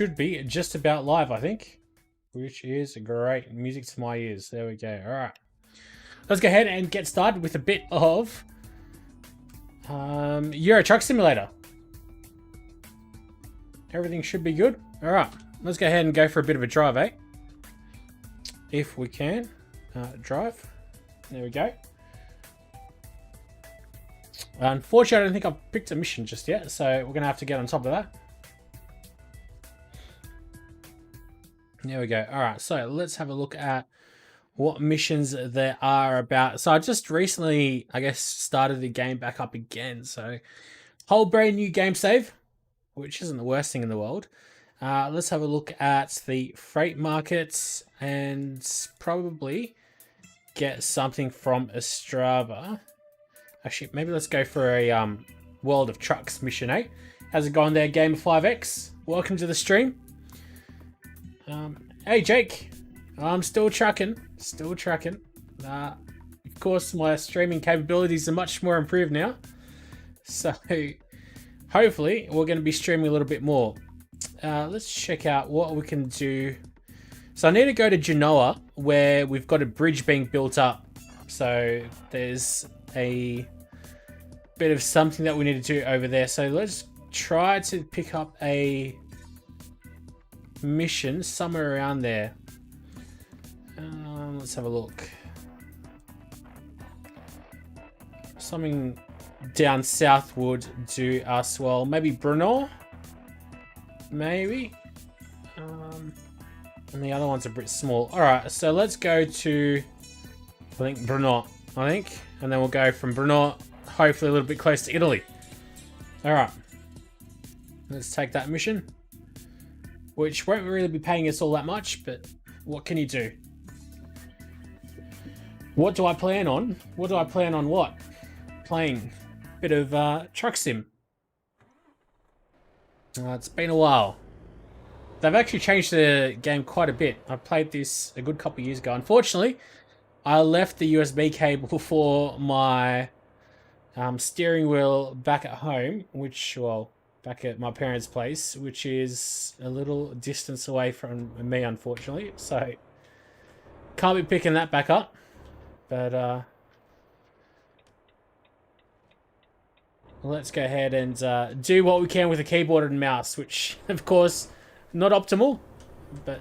Should be just about live, I think. Which is great. Music to my ears. There we go. Alright. Let's go ahead and get started with a bit of Euro Truck Simulator. Everything should be good. Alright. Let's go ahead and go for a bit of a drive, eh? If we can. Drive. There we go. Unfortunately, I don't think I've picked a mission just yet, so we're going to have to get on top of that. There we go. All right, so let's have a look at what missions there are about. So I just recently, I guess, started the game back up again. So whole brand new game save, which isn't the worst thing in the world. Let's have a look at the freight markets and probably get something from Strava. Actually, maybe let's go for a World of Trucks mission, eh? How's it going there, Game 5X? Welcome to the stream. Hey Jake, I'm still trucking. Of course, my streaming capabilities are much more improved now. So, hopefully, we're going to be streaming a little bit more. Let's check out what we can do. So, I need to go to Genoa, where we've got a bridge being built up. So, there's a bit of something that we need to do over there. So, let's try to pick up a mission somewhere around there. Let's have a look. Something down south would do us well. Maybe Brno? Maybe? And the other one's a bit small. Alright, so let's go to, I think, Brno. And then we'll go from Brno, hopefully a little bit close to Italy. Alright. Let's take that mission. Which won't really be paying us all that much, but what can you do? What do I plan on? What do I plan on what? Playing a bit of truck sim. It's been a while. They've actually changed the game quite a bit. I played this a good couple of years ago. Unfortunately, I left the USB cable for my steering wheel back at home, which, well, back at my parents' place, which is a little distance away from me, unfortunately. So, can't be picking that back up. But, let's go ahead and do what we can with a keyboard and mouse, which, of course, not optimal. But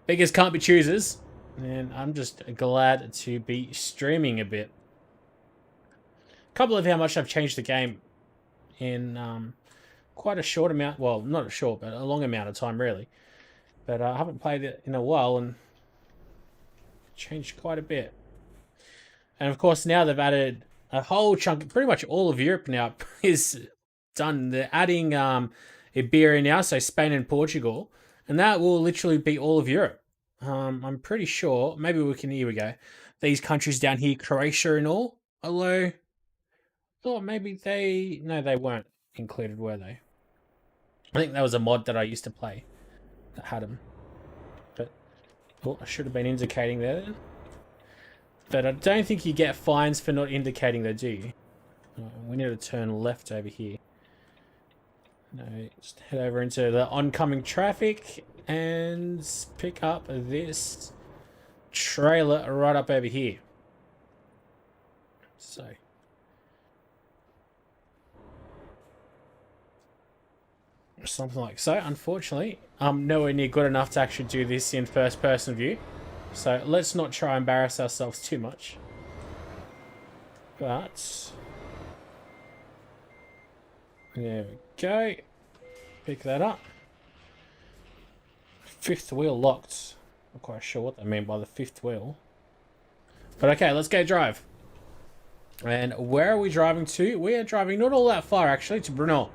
beggars can't be choosers. And I'm just glad to be streaming a bit. Couple of how much I've changed the game in quite a short amount, well, not a short, but a long amount of time, really. But I haven't played it in a while and changed quite a bit. And of course, now they've added a whole chunk, pretty much all of Europe now is done. They're adding Iberia now, so Spain and Portugal, and that will literally be all of Europe. I'm pretty sure, maybe we can, here we go. These countries down here, Croatia and all, although thought maybe no, they weren't included, were they? I think that was a mod that I used to play that had them. But I should have been indicating there then. But I don't think you get fines for not indicating though, do you? We need to turn left over here. No, just head over into the oncoming traffic and pick up this trailer right up over here. So something like so. Unfortunately, I'm nowhere near good enough to actually do this in first person view. So let's not try and embarrass ourselves too much. But there we go. Pick that up. Fifth wheel locked. Not quite sure what they mean by the fifth wheel. But okay, let's go drive. And where are we driving to? We are driving not all that far actually, to Brno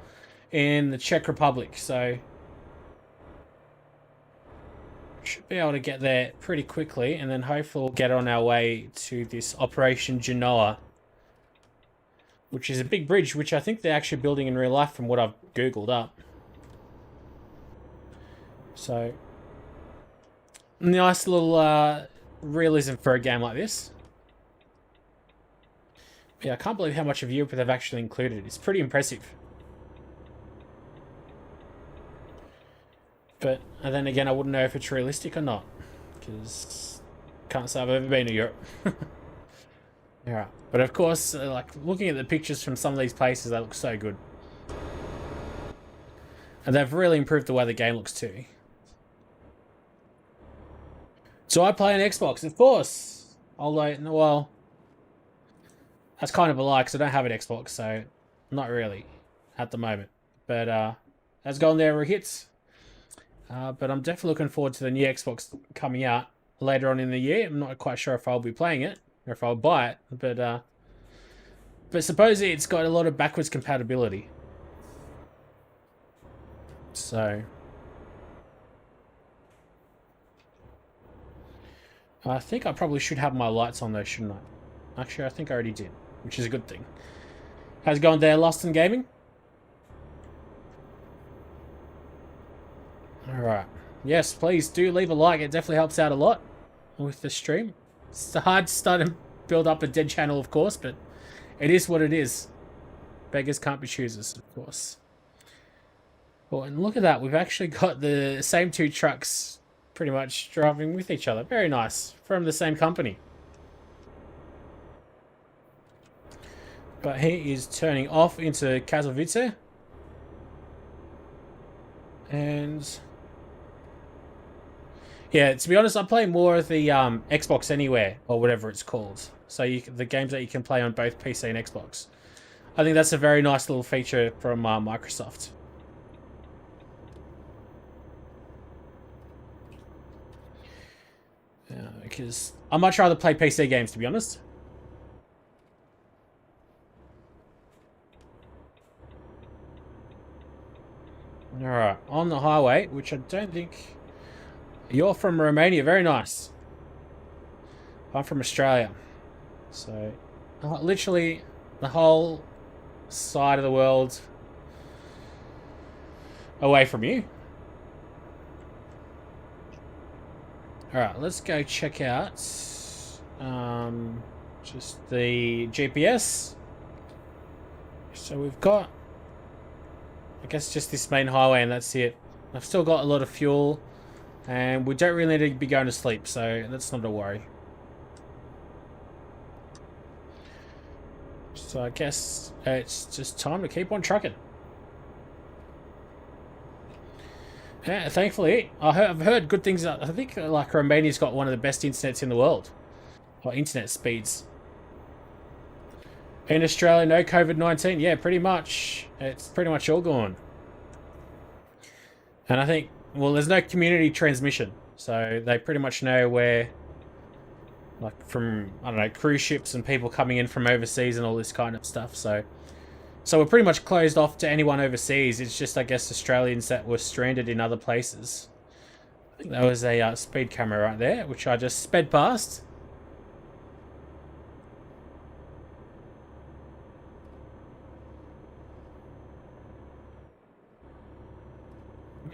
in the Czech Republic, so should be able to get there pretty quickly, and then hopefully we'll get on our way to this Operation Genoa, which is a big bridge, which I think they're actually building in real life from what I've googled up. So, nice little realism for a game like this. Yeah, I can't believe how much of Europe they've actually included. It's pretty impressive. But and then again, I wouldn't know if it's realistic or not, because can't say I've ever been to Europe. Yeah, but of course, like looking at the pictures from some of these places, they look so good, and they've really improved the way the game looks too. So I play on Xbox, of course. Although, well, that's kind of a lie because I don't have an Xbox, so not really at the moment. But that's gone there were hits. But I'm definitely looking forward to the new Xbox coming out later on in the year. I'm not quite sure if I'll be playing it or if I'll buy it, but supposedly it's got a lot of backwards compatibility. So I think I probably should have my lights on though, shouldn't I? Actually, I think I already did, which is a good thing. How's it going there, Lost in Gaming? Alright. Yes, please do leave a like. It definitely helps out a lot with the stream. It's hard to start and build up a dead channel, of course, but it is what it is. Beggars can't be choosers, of course. Well, and look at that. We've actually got the same two trucks pretty much driving with each other. Very nice. From the same company. But he is turning off into Katowice. And yeah, to be honest, I play more of the Xbox Anywhere or whatever it's called. So the games that you can play on both PC and Xbox. I think that's a very nice little feature from Microsoft. Because I'd much rather play PC games, to be honest. Alright, on the highway, which I don't think... You're from Romania, very nice. I'm from Australia. So, literally the whole side of the world away from you. Alright, let's go check out just the GPS. So we've got, I guess, just this main highway and that's it. I've still got a lot of fuel and we don't really need to be going to sleep, so that's not a worry. So I guess it's just time to keep on trucking. Yeah, thankfully, I've heard good things. I think like Romania's got one of the best internets in the world, or internet speeds. In Australia, no COVID-19. Yeah, pretty much. It's pretty much all gone. And I think, well, there's no community transmission, so they pretty much know where, like from, I don't know, cruise ships and people coming in from overseas and all this kind of stuff. So we're pretty much closed off to anyone overseas. It's just, I guess, Australians that were stranded in other places. I think that was a speed camera right there, which I just sped past.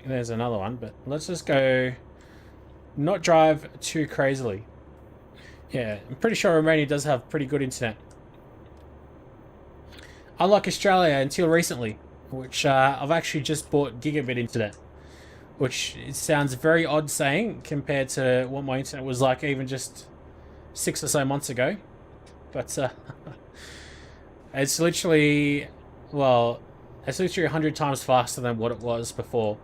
There's another one, but let's just go not drive too crazily. Yeah, I'm pretty sure Romania does have pretty good internet. Unlike Australia until recently, which I've actually just bought gigabit internet, which it sounds very odd saying compared to what my internet was like even just 6 or so months ago. But it's literally, well, it's literally 100 times faster than what it was before.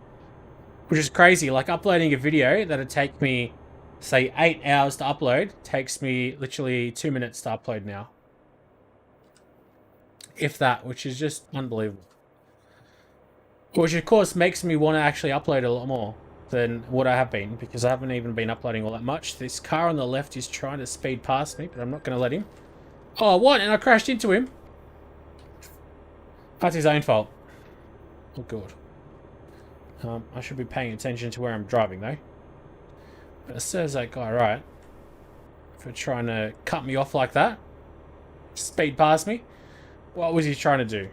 Which is crazy. Like uploading a video that'd take me, say, 8 hours to upload, takes me literally 2 minutes to upload now. If that, which is just unbelievable. Which of course makes me want to actually upload a lot more than what I have been, because I haven't even been uploading all that much. This car on the left is trying to speed past me, but I'm not going to let him. Oh, what? And I crashed into him. That's his own fault. Oh, God. I should be paying attention to where I'm driving, though. But it serves that guy right for trying to cut me off like that. Speed past me. What was he trying to do?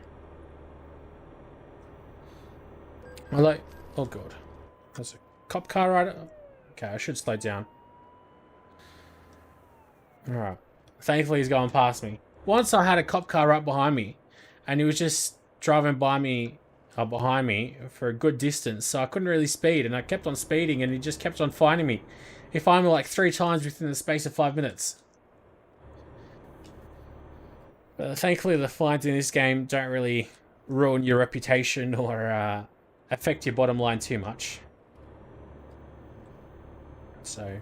Hello? Oh, God. There's a cop car right... Okay, I should slow down. Alright. Thankfully, he's going past me. Once I had a cop car right behind me, and he was just driving by me behind me for a good distance, so I couldn't really speed, and I kept on speeding, and he just kept on finding me. He found me like 3 times within the space of 5 minutes. But thankfully, the fines in this game don't really ruin your reputation or affect your bottom line too much. So,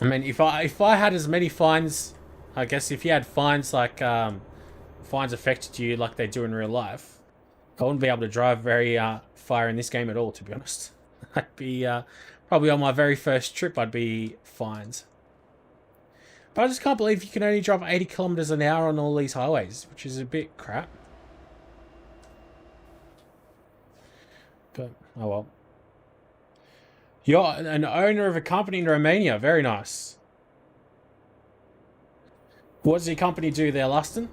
I mean, if I had as many fines, I guess if you had fines like fines affected you like they do in real life, I wouldn't be able to drive very far in this game at all, to be honest. I'd be probably on my very first trip, I'd be fined. But I just can't believe you can only drive 80 kilometers an hour on all these highways, which is a bit crap. But, oh well. You're an owner of a company in Romania. Very nice. What does your company do there, Luston?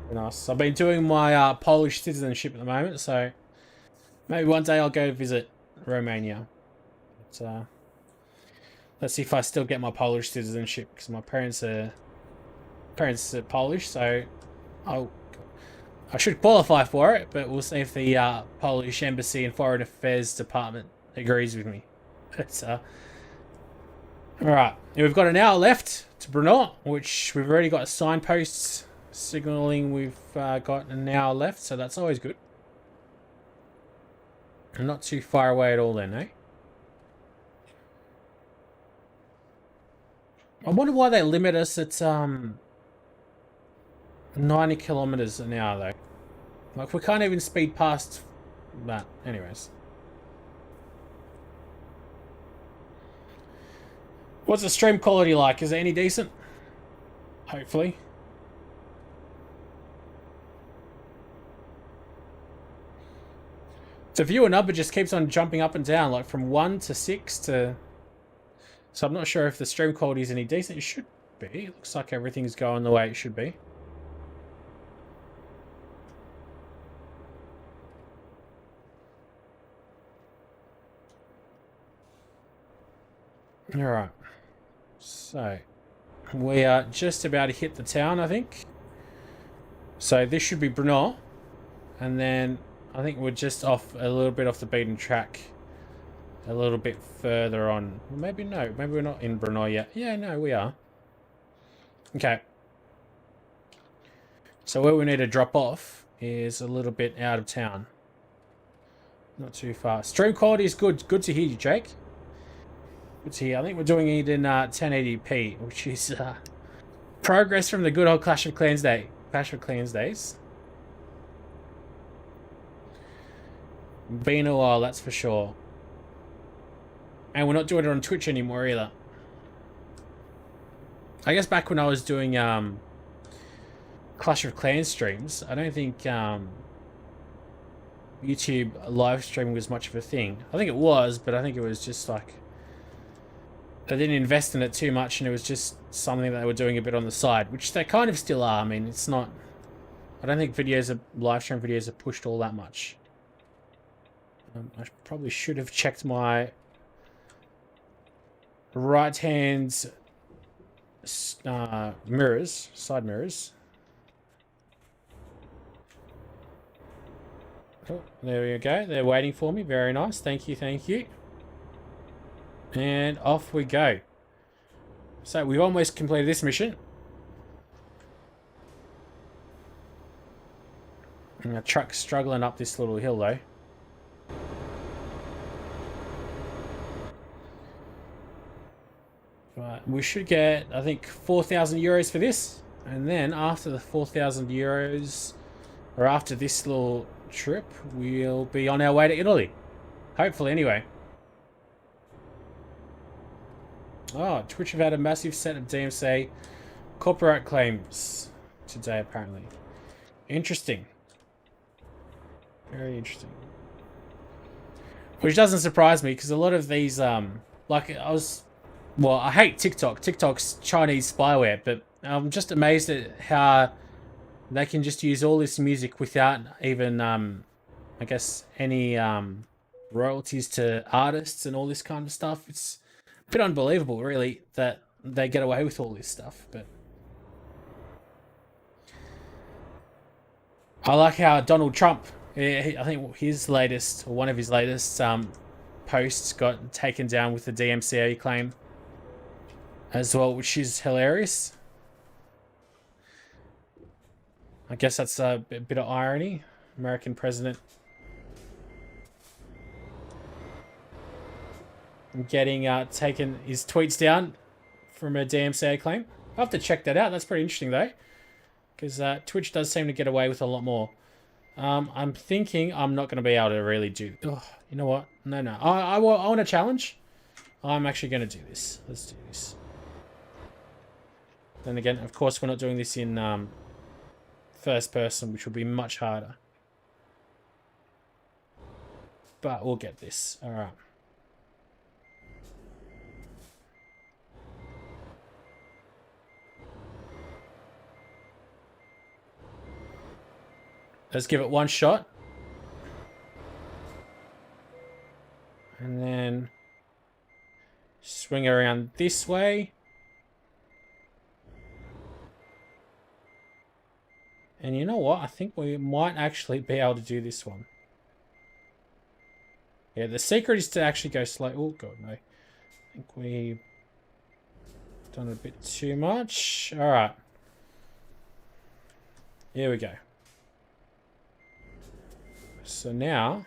Very nice. I've been doing my Polish citizenship at the moment, so maybe one day I'll go visit Romania. But, let's see if I still get my Polish citizenship, because my parents are Polish, so I should qualify for it, but we'll see if the Polish Embassy and Foreign Affairs Department agrees with me. But, alright, we've got an hour left to Brno, which we've already got signposts signaling we've got an hour left, so that's always good. Not too far away at all then, eh? I wonder why they limit us at 90 kilometers an hour though. Like, we can't even speed past that. Anyways. What's the stream quality like? Is it any decent? Hopefully. The viewer number just keeps on jumping up and down, like from 1 to 6 to... So I'm not sure if the stream quality is any decent. It should be. It looks like everything's going the way it should be. Alright. So, we are just about to hit the town, I think. So this should be Brno. And then I think we're just off a little bit off the beaten track. A little bit further on. Maybe no. Maybe we're not in Brno yet. Yeah, no, we are. Okay. So where we need to drop off is a little bit out of town. Not too far. Stream quality is good. Good to hear you, Jake. Good to hear. I think we're doing it in 1080p, which is progress from the good old Clash of Clans days. Been a while, that's for sure. And we're not doing it on Twitch anymore either. I guess back when I was doing Clash of Clans streams, I don't think YouTube live streaming was much of a thing. I think it was, but I think it was just like... They didn't invest in it too much, and it was just something that they were doing a bit on the side, which they kind of still are. I mean, it's not... I don't think live stream videos are pushed all that much. I probably should have checked my right-hand mirrors, side mirrors. Oh, there we go. They're waiting for me. Very nice. Thank you, thank you. And off we go. So we've almost completed this mission. And our truck's struggling up this little hill though. Right, we should get, I think, 4,000 euros for this. And then after the 4,000 euros, or after this little trip, we'll be on our way to Italy. Hopefully, anyway. Oh, Twitch have had a massive set of DMCA copyright claims today, apparently. Interesting. Very interesting. Which doesn't surprise me, because a lot of these, like, well, I hate TikTok. TikTok's Chinese spyware, but I'm just amazed at how they can just use all this music without even, I guess, any royalties to artists and all this kind of stuff. It's a bit unbelievable, really, that they get away with all this stuff. But I like how Donald Trump, I think his latest, or one of his latest posts got taken down with the DMCA claim as well, which is hilarious. I guess that's a bit of irony. American president getting taken his tweets down from a DMCA claim. I'll have to check that out. That's pretty interesting though, because Twitch does seem to get away with a lot more. I'm thinking I'm not going to be able to really do... Oh, you know what? No. I want a challenge. I'm actually going to do this. Let's do this. Then again, of course, we're not doing this in first person, which will be much harder. But we'll get this. All right. Let's give it one shot. And then swing around this way. And you know what? I think we might actually be able to do this one. Yeah, the secret is to actually go slow. Oh, God, no. I think we've done a bit too much. All right. Here we go. So now,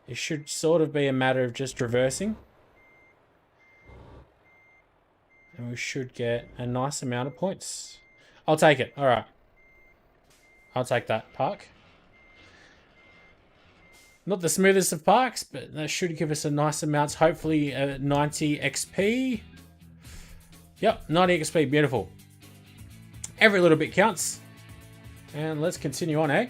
it should sort of be a matter of just reversing. And we should get a nice amount of points. I'll take it. All right. I'll take that park. Not the smoothest of parks, but that should give us a nice amount. Hopefully 90 XP. Yep, 90 XP. Beautiful. Every little bit counts. And let's continue on, eh?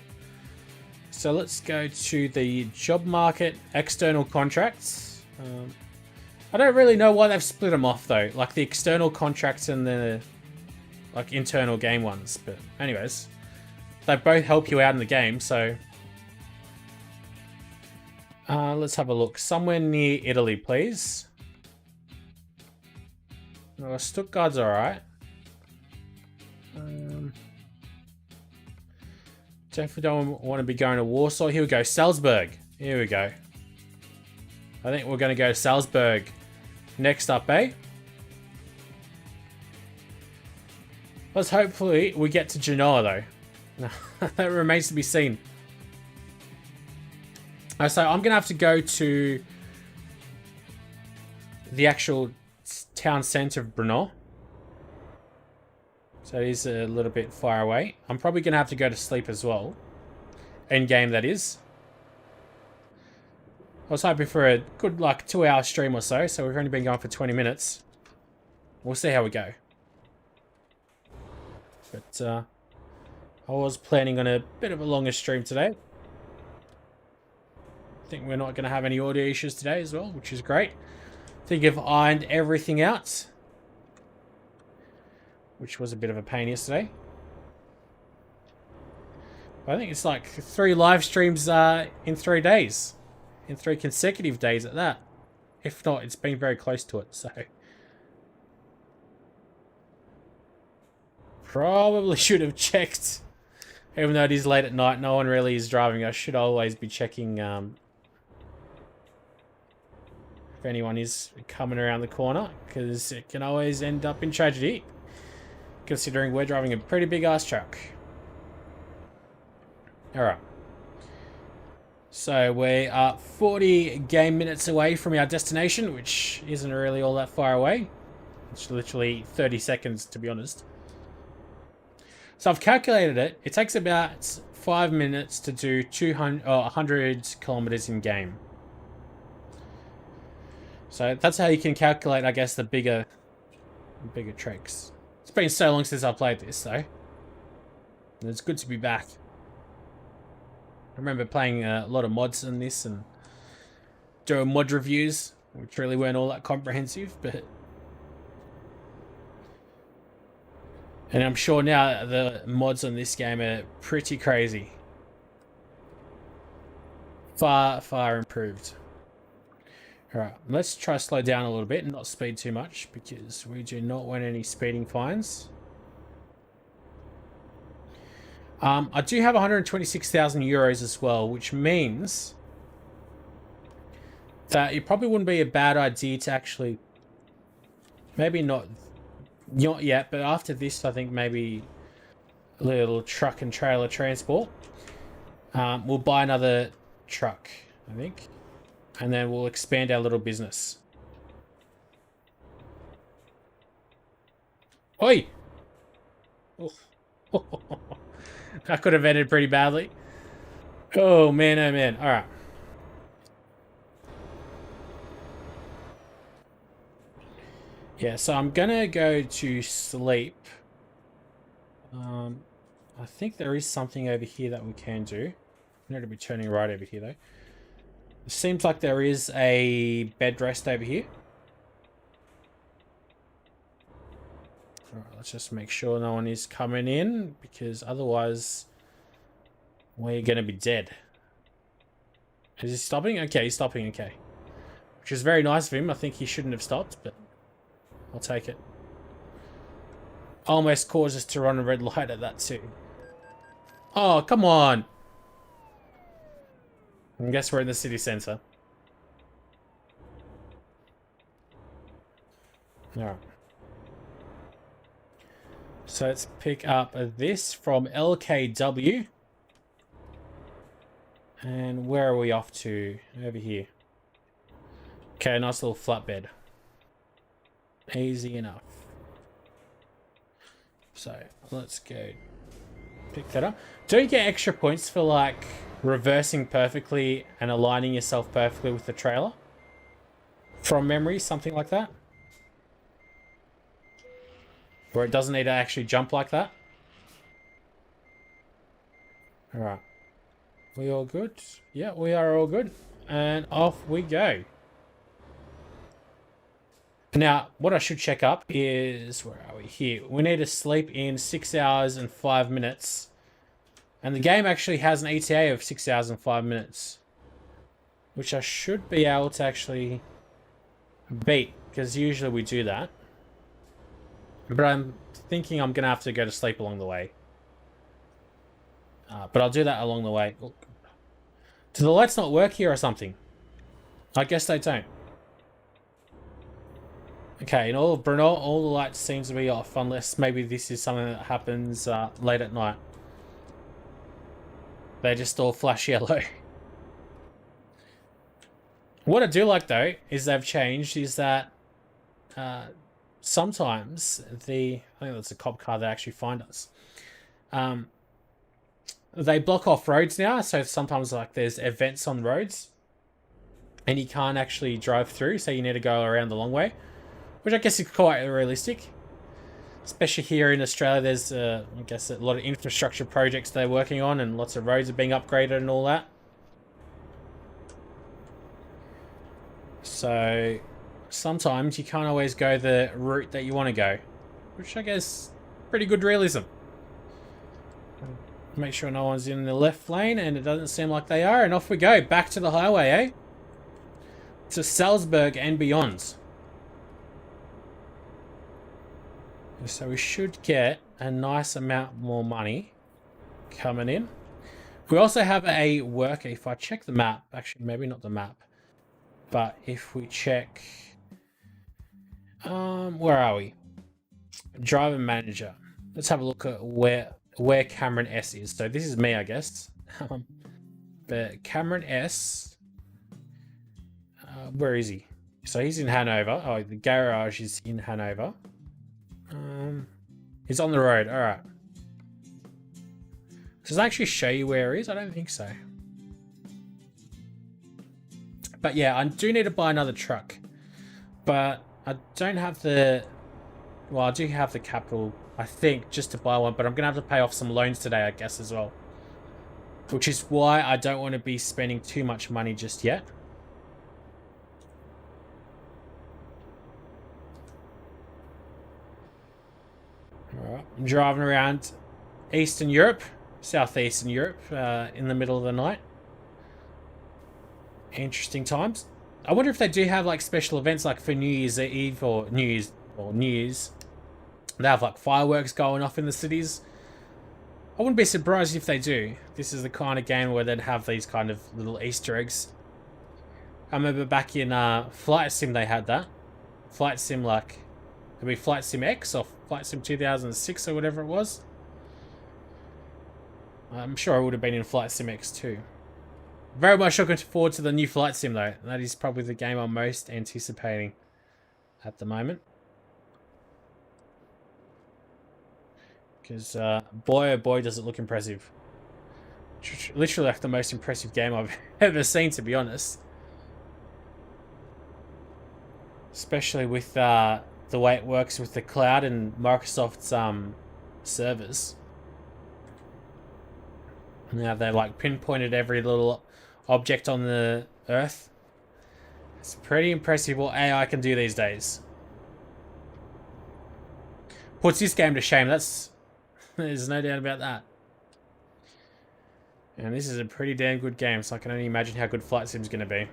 So let's go to the job market, external contracts. I don't really know why they've split them off though, like the external contracts and the like internal game ones. But anyways, they both help you out in the game. So let's have a look. Somewhere near Italy, please. Oh, Stuttgart's all right. Definitely don't want to be going to Warsaw. Here we go. Salzburg. Here we go. I think we're going to go to Salzburg next up, eh? Let's hopefully we get to Genoa, though. That remains to be seen. So I'm going to have to go to the actual town centre of Brno. So it is a little bit far away. I'm probably going to have to go to sleep as well. End game, that is. I was hoping for a good, like, 2-hour stream or so. So we've only been going for 20 minutes. We'll see how we go. But I was planning on a bit of a longer stream today. I think we're not going to have any audio issues today as well, which is great. I think I've ironed everything out, which was a bit of a pain yesterday. But I think it's like 3 live streams in 3 days. In 3 consecutive days at that. If not, it's been very close to it, so. Probably should have checked. Even though it is late at night, no one really is driving. I should always be checking if anyone is coming around the corner, because it can always end up in tragedy. Considering we're driving a pretty big ass truck. Alright. So we are 40 game minutes away from our destination, which isn't really all that far away. It's literally 30 seconds, to be honest. So I've calculated it. It takes about 5 minutes to do 100 kilometers in game. So that's how you can calculate, I guess, the bigger treks. It's been so long since I played this, though. And it's good to be back. I remember playing a lot of mods in this and doing mod reviews, which really weren't all that comprehensive, but... And I'm sure now the mods on this game are pretty crazy. Far, far improved. Alright, let's try to slow down a little bit and not speed too much, because we do not want any speeding fines. I do have 126,000 euros as well, which means that it probably wouldn't be a bad idea to actually, maybe not yet, but after this, I think maybe a little truck and trailer transport. We'll buy another truck, I think, and then we'll expand our little business. Oi! Oh. That could have ended pretty badly. Oh man, oh man. All right. Yeah, so I'm gonna go to sleep. I think there is something over here that we can do. We need to be turning right over here though. It seems like there is a bed rest over here. Alright, let's just make sure no one is coming in, because otherwise we're gonna be dead. Is he stopping? Okay, he's stopping, okay. Which is very nice of him. I think he shouldn't have stopped, but I'll take it. Almost caused us to run a red light at that too. Oh, come on. I guess we're in the city centre. Alright. So let's pick up this from LKW. And where are we off to? Over here. Okay, nice little flatbed. Easy enough. So let's go pick that up. Don't you get extra points for like reversing perfectly and aligning yourself perfectly with the trailer? From memory, something like that? Where it doesn't need to actually jump like that? Alright. We all good? Yeah, we are all good. And off we go. Now, what I should check up is, where are we here? We need to sleep in 6 hours and 5 minutes. And the game actually has an ETA of 6 hours and 5 minutes. Which I should be able to actually beat, because usually we do that. But I'm thinking I'm going to have to go to sleep along the way. But I'll do that along the way. Do the lights not work here or something? I guess they don't. Okay, in all of Brno, all the lights seem to be off, unless maybe this is something that happens late at night. They just all flash yellow. What I do like, though, is they've changed, is that sometimes I think that's a cop car that actually find us. They block off roads now, so sometimes like there's events on roads and you can't actually drive through, so you need to go around the long way, which I guess is quite realistic. Especially here in Australia, there's I guess a lot of infrastructure projects they're working on, and lots of roads are being upgraded and all that. So sometimes you can't always go the route that you want to go, which I guess pretty good realism. Make sure no one's in the left lane, and it doesn't seem like they are, and off we go, back to the highway, eh? To Salzburg and beyond. So we should get a nice amount more money coming in. We also have a worker. If I check the map, actually maybe not the map, but if we check, where are we? Driver manager. Let's have a look at where Cameron S is. So this is me, I guess. But Cameron S, where is he? So he's in Hanover. Oh, the garage is in Hanover. He's on the road. All right. Does it actually show you where he is? I don't think so. But yeah, I do need to buy another truck. But I don't have the... Well, I do have the capital, I think, just to buy one. But I'm going to have to pay off some loans today, I guess, as well. Which is why I don't want to be spending too much money just yet. Alright, I'm driving around Eastern Europe, Southeastern Europe, in the middle of the night. Interesting times. I wonder if they do have like special events, like for New Year's Eve or New Year's. They have like fireworks going off in the cities. I wouldn't be surprised if they do. This is the kind of game where they'd have these kind of little Easter eggs. I remember back in Flight Sim they had that. Flight Sim, like, it'd be Flight Sim X or Flight Sim 2006 or whatever it was. I'm sure I would have been in Flight Sim X too. Very much looking forward to the new Flight Sim though. That is probably the game I'm most anticipating at the moment. Because boy oh boy does it look impressive. Literally like the most impressive game I've ever seen, to be honest. Especially with the way it works with the cloud and Microsoft's servers. Now they like pinpointed every little object on the Earth. It's pretty impressive what AI can do these days. Puts this game to shame. There's no doubt about that. And this is a pretty damn good game, so I can only imagine how good Flight Sim's going to be.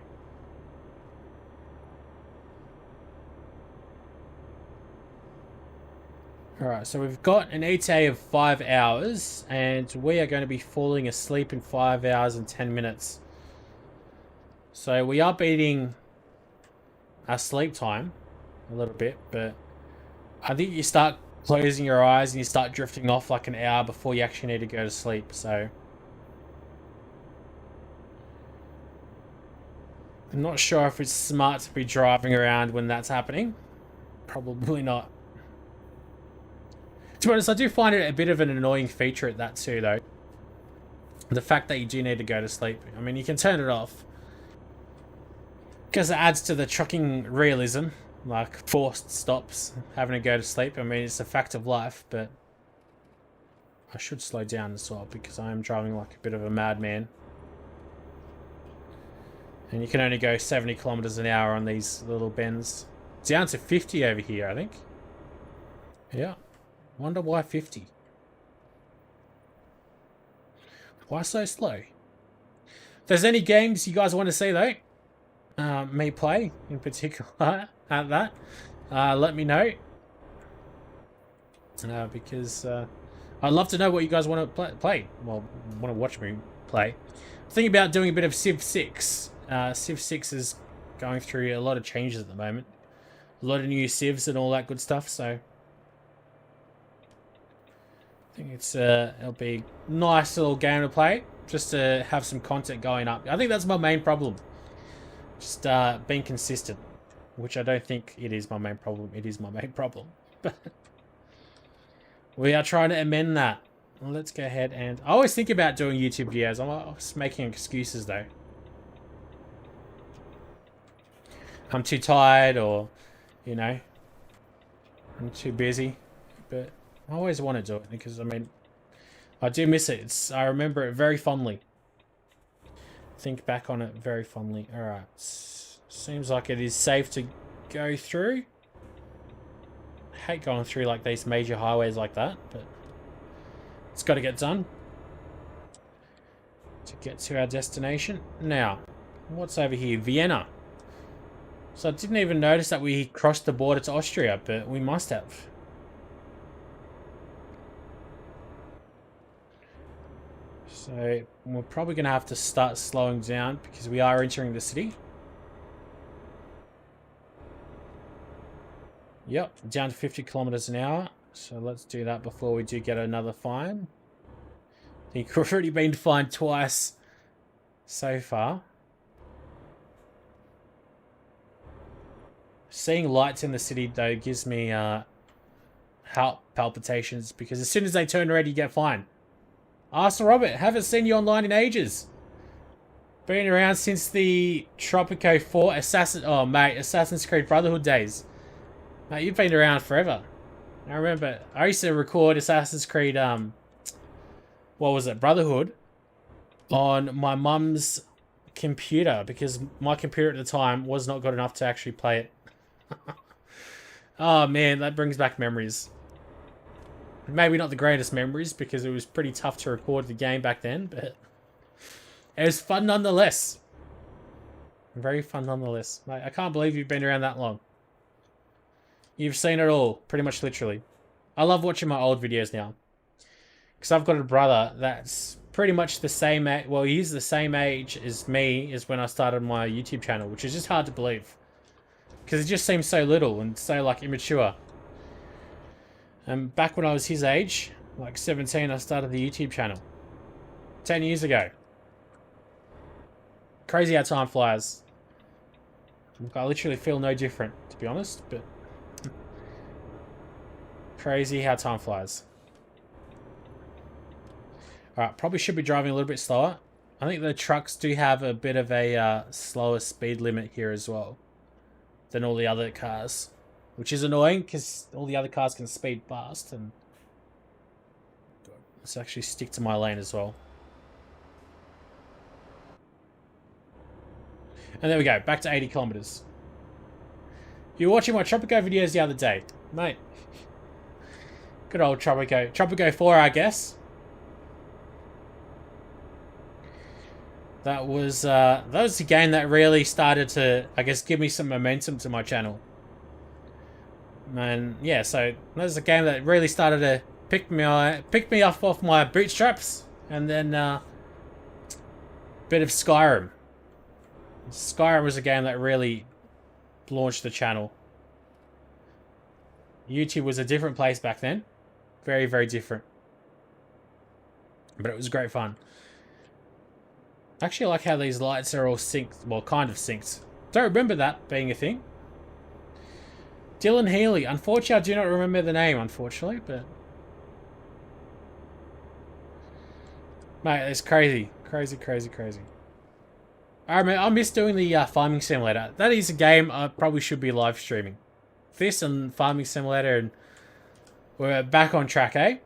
Alright, so we've got an ETA of 5 hours, and we are going to be falling asleep in 5 hours and 10 minutes. So we are beating our sleep time a little bit, but I think you start closing your eyes and you start drifting off like an hour before you actually need to go to sleep, so... I'm not sure if it's smart to be driving around when that's happening. Probably not. To be honest, I do find it a bit of an annoying feature at that too, though. The fact that you do need to go to sleep. I mean, you can turn it off. Because it adds to the shocking realism. Like, forced stops, having to go to sleep. I mean, it's a fact of life, but... I should slow down as well, because I am driving like a bit of a madman. And you can only go 70 kilometers an hour on these little bends. It's down to 50 over here, I think. Yeah. Wonder why 50? Why so slow? If there's any games you guys want to see though, me play in particular at that, let me know. Because I'd love to know what you guys want to play. Well, want to watch me play. I'm thinking about doing a bit of Civ 6. Civ 6 is going through a lot of changes at the moment. A lot of new civs and all that good stuff, so... I think it's it'll be a nice little game to play, just to have some content going up. I think that's my main problem. Just being consistent, which I don't think it is my main problem. It is my main problem. But we are trying to amend that. Well, let's go ahead and... I always think about doing YouTube videos. I'm always making excuses though. I'm too tired, or, you know, I'm too busy, but I always want to do it because, I mean, I do miss it. I remember it very fondly. Think back on it very fondly. Alright, seems like it is safe to go through. I hate going through like these major highways like that, but it's got to get done to get to our destination. Now, what's over here? Vienna. So I didn't even notice that we crossed the border to Austria, but we must have. So we're probably going to have to start slowing down because we are entering the city. Yep, down to 50 kilometers an hour. So let's do that before we do get another fine. I think we've already been fined twice so far. Seeing lights in the city, though, gives me heart palpitations, because as soon as they turn red, you get fined. Arthur Robert, haven't seen you online in ages. Been around since the Tropico 4 Assassin's Creed Brotherhood days. Mate, you've been around forever. I remember, I used to record Assassin's Creed, what was it, Brotherhood, on my mum's computer, because my computer at the time was not good enough to actually play it. Oh man, that brings back memories. Maybe not the greatest memories, because it was pretty tough to record the game back then, but it was fun nonetheless. Very fun nonetheless. Mate, I can't believe you've been around that long. You've seen it all, pretty much literally. I love watching my old videos now. Because I've got a brother that's pretty much the same age. Well, he's the same age as me as when I started my YouTube channel, which is just hard to believe. Because it just seems so little and so, like, immature. And back when I was his age, like 17, I started the YouTube channel. 10 years ago. Crazy how time flies. I literally feel no different, to be honest, but crazy how time flies. Alright, probably should be driving a little bit slower. I think the trucks do have a bit of a slower speed limit here as well than all the other cars, which is annoying because all the other cars can speed fast. And let's actually stick to my lane as well. And there we go, back to 80 kilometers. You were watching my Tropico videos the other day, mate. Good old Tropico. Tropico 4, I guess. That was a game that really started to, I guess, give me some momentum to my channel. And yeah, so that was a game that really started to pick me up off my bootstraps. And then bit of Skyrim. Skyrim was a game that really launched the channel. YouTube was a different place back then. Very, very different. But it was great fun. I actually like how these lights are all synced. Well, kind of synced. Don't remember that being a thing. Dylan Healy. Unfortunately, I do not remember the name, unfortunately, but... Mate, it's crazy. Crazy, crazy, crazy. I miss doing the Farming Simulator. That is a game I probably should be live streaming. This and Farming Simulator, and we're back on track, eh?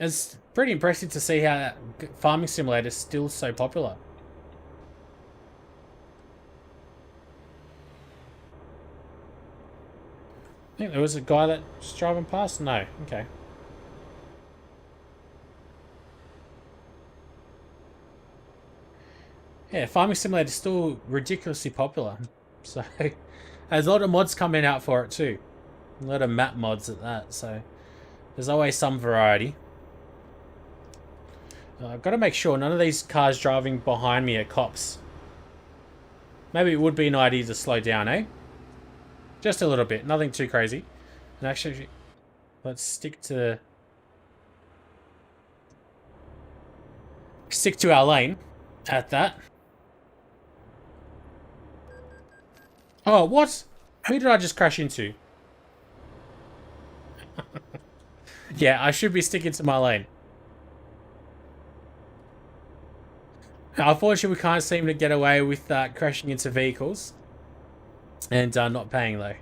It's pretty impressive to see how Farming Simulator is still so popular. I think there was a guy that was driving past. No, okay. Yeah, Farming Simulator is still ridiculously popular. So, there's a lot of mods coming out for it too. A lot of map mods at that, so there's always some variety. I've got to make sure none of these cars driving behind me are cops. Maybe it would be an idea to slow down, eh? Just a little bit, nothing too crazy. And actually, let's stick to our lane at that. Oh, what? Who did I just crash into? Yeah, I should be sticking to my lane. Unfortunately, we can't seem to get away with crashing into vehicles. And not paying, though.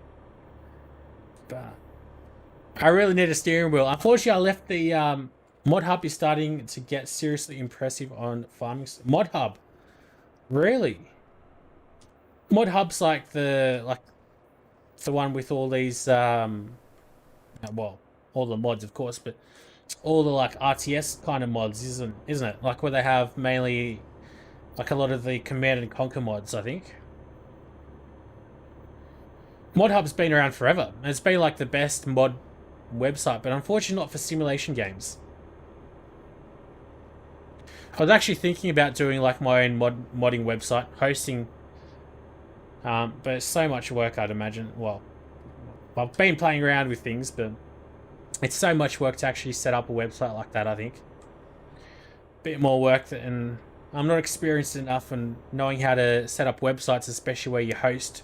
But I really need a steering wheel. Unfortunately, I left the... Mod Hub is starting to get seriously impressive on farming. Mod Hub? Really? Mod Hub's like the one with all these well, all the mods of course, but all the like RTS kind of mods, isn't it? Like where they have mainly like a lot of the Command and Conquer mods, I think. Mod Hub's been around forever. It's been like the best mod website, but unfortunately not for simulation games. I was actually thinking about doing like my own modding website, hosting, but it's so much work, I'd imagine. Well, I've been playing around with things, but it's so much work to actually set up a website like that, I think. Bit more work, and I'm not experienced enough in knowing how to set up websites, especially where you host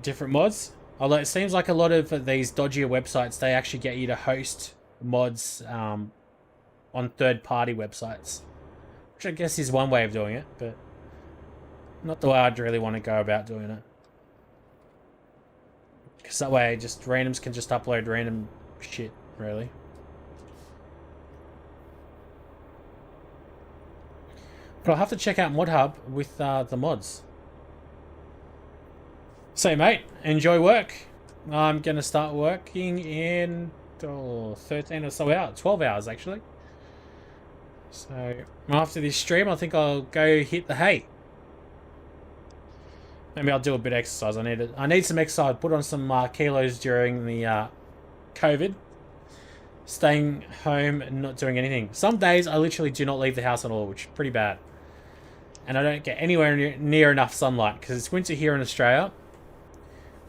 different mods. Although it seems like a lot of these dodgier websites, they actually get you to host mods on third-party websites, which I guess is one way of doing it, but not the way I'd really want to go about doing it. Because that way, just randoms can just upload random shit, really. But I'll have to check out Mod Hub with the mods. So, mate, enjoy work. I'm going to start working in 13 or so hours. 12 hours, actually. So, after this stream, I think I'll go hit the hay. Maybe I'll do a bit of exercise. I need some exercise. Put on some kilos during the COVID. staying home and not doing anything. Some days I literally do not leave the house at all, which is pretty bad. And I don't get anywhere near enough sunlight because it's winter here in Australia.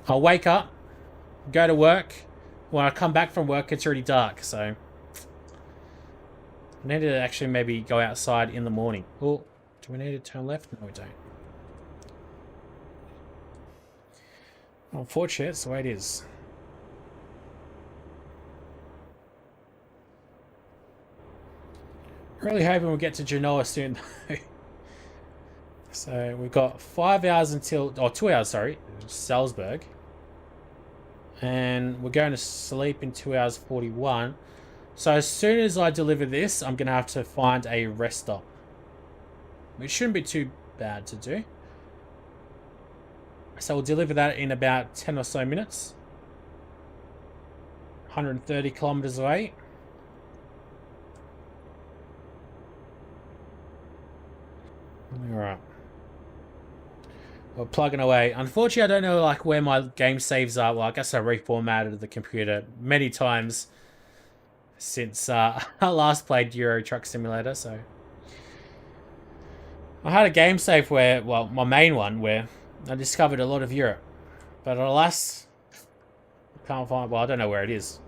I'll wake up, go to work. When I come back from work, it's already dark, so I need to actually maybe go outside in the morning. Oh, do we need to turn left? No, we don't. Unfortunately, it's the way it is. Really hoping we'll get to Genoa soon, though. So we've got 5 hours until, or 2 hours, sorry, Salzburg. And we're going to sleep in 2 hours 41. So as soon as I deliver this, I'm going to have to find a rest stop. Which shouldn't be too bad to do. So we'll deliver that in about 10 or so minutes. 130 kilometers away. Alright. We're plugging away. Unfortunately, I don't know like where my game saves are. Well, I guess I reformatted the computer many times since I last played Euro Truck Simulator, so I had a game save where, well, my main one where I discovered a lot of Europe, but alas, I can't find. Well, I don't know where it is.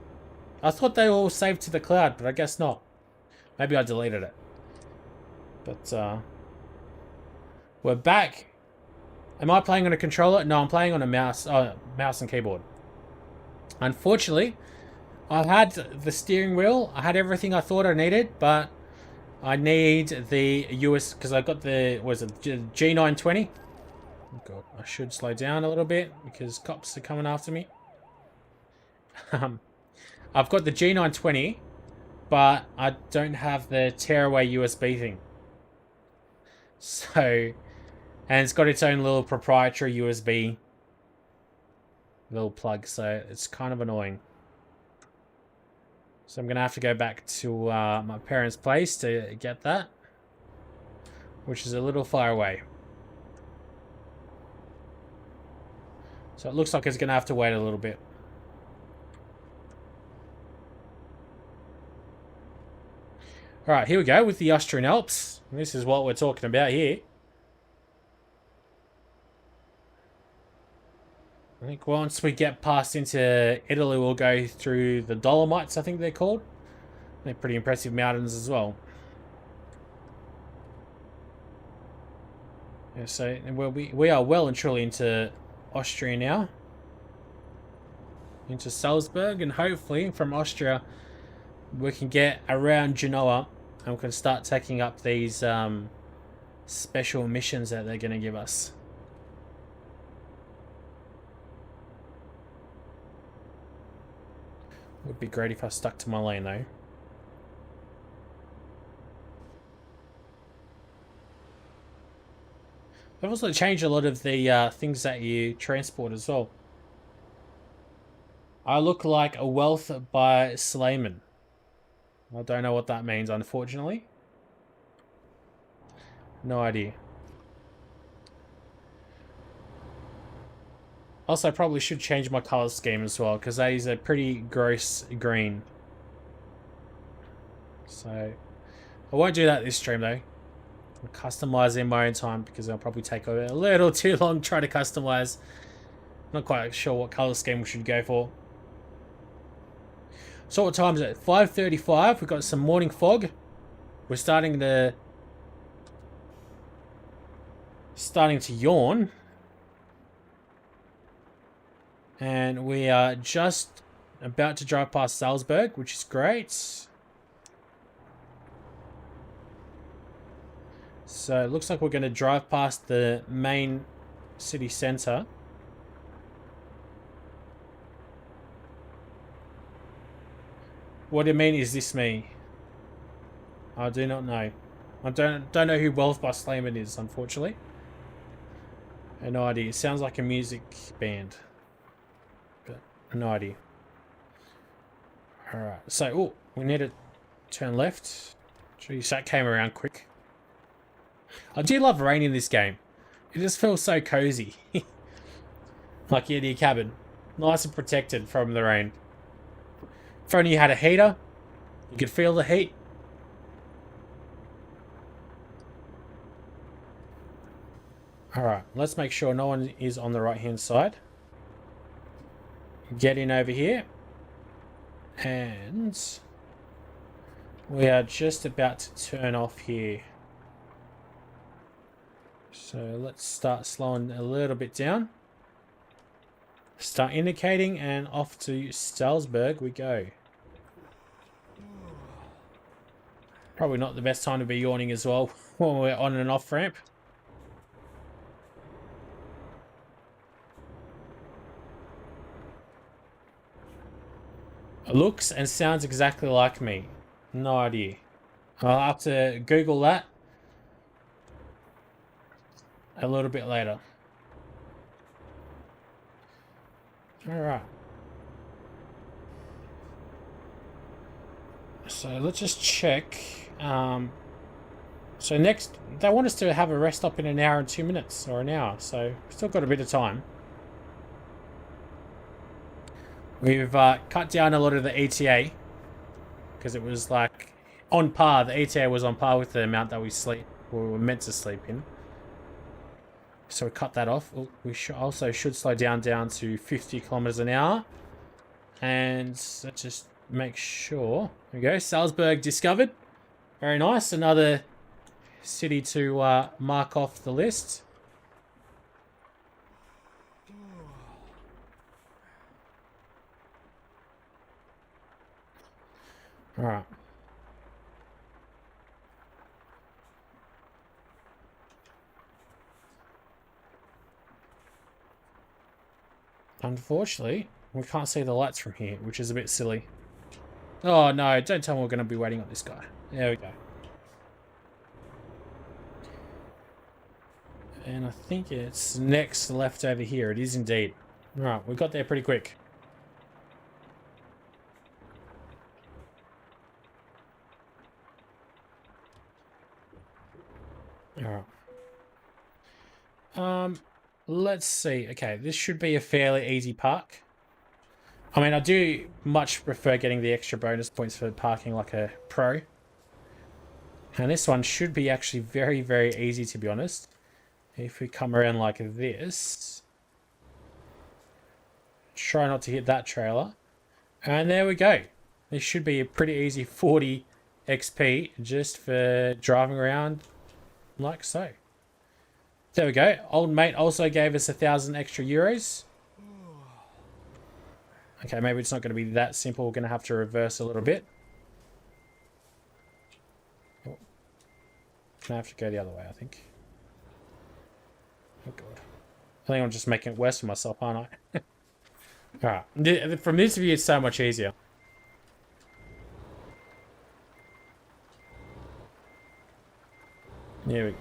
I thought they all saved to the cloud, but I guess not. Maybe I deleted it. But we're back. Am I playing on a controller? No, I'm playing on a mouse and keyboard. Unfortunately, I had the steering wheel. I had everything I thought I needed, but I need the US because I got the G920. Oh God, I should slow down a little bit because cops are coming after me. I've got the G920, but I don't have the tearaway USB thing. So, and it's got its own little proprietary USB little plug, so it's kind of annoying. So I'm going to have to go back to my parents' place to get that, which is a little far away. So it looks like it's going to have to wait a little bit. Alright, here we go with the Austrian Alps. This is what we're talking about here. I think once we get past into Italy, we'll go through the Dolomites, I think they're called. They're pretty impressive mountains as well. Yeah, so we are well and truly into Austria now. Into Salzburg, and hopefully from Austria we can get around Genoa and we can start taking up these special missions that they're going to give us. Would be great if I stuck to my lane though. They've also changed a lot of the things that you transport as well. I look like a wealth by Slayman. I don't know what that means, unfortunately. No idea. Also, I probably should change my color scheme as well, because that is a pretty gross green. So, I won't do that this stream though. I'll customize in my own time, because I'll probably take a little too long trying to customize. Not quite sure what color scheme we should go for. So what time is it? 5:35. We've got some morning fog. We're starting to yawn. And we are just about to drive past Salzburg, which is great. So it looks like we're going to drive past the main city centre. What do you mean, is this me? I do not know. I don't know who Wealth by Slayman is, unfortunately. I have no idea. It sounds like a music band. No idea. Alright, so, oh, we need to turn left. Jeez, that came around quick. I do love rain in this game. It just feels so cozy. Like you're in your cabin. Nice and protected from the rain. If only you had a heater, You can feel the heat. Alright, let's make sure no one is on the right hand side. Get in over here. And we are just about to turn off here. So let's start slowing a little bit down. Start indicating, and off to Salzburg we go. Probably not the best time to be yawning as well when we're on an off ramp. Looks and sounds exactly like me. No idea. I'll have to Google that a little bit later. Alright. So let's just check. So next, they want us to have a rest stop in an hour and 2 minutes, or an hour. So we've still got a bit of time. We've cut down a lot of the ETA because it was like on par. The ETA was on par with the amount that we were meant to sleep in. So we cut that off. We should slow down to 50 kilometers an hour. And let's just make sure. There we go. Salzburg discovered. Very nice. Another city to mark off the list. All right. Unfortunately, we can't see the lights from here, which is a bit silly. Oh no, don't tell me we're going to be waiting on this guy. There we go. And I think it's next left over here. It is indeed. Alright, we got there pretty quick. Alright. Let's see. Okay, this should be a fairly easy park. I mean, I do much prefer getting the extra bonus points for parking like a pro. And this one should be actually very, very easy, to be honest. If we come around like this. Try not to hit that trailer. And there we go. This should be a pretty easy 40 XP just for driving around like so. There we go. Old mate also gave us 1,000 extra euros. Okay, maybe it's not going to be that simple. We're going to have to reverse a little bit. Oh. I have to go the other way, I think. Oh, God. I think I'm just making it worse for myself, aren't I? Alright. From this view, it's so much easier. There we go.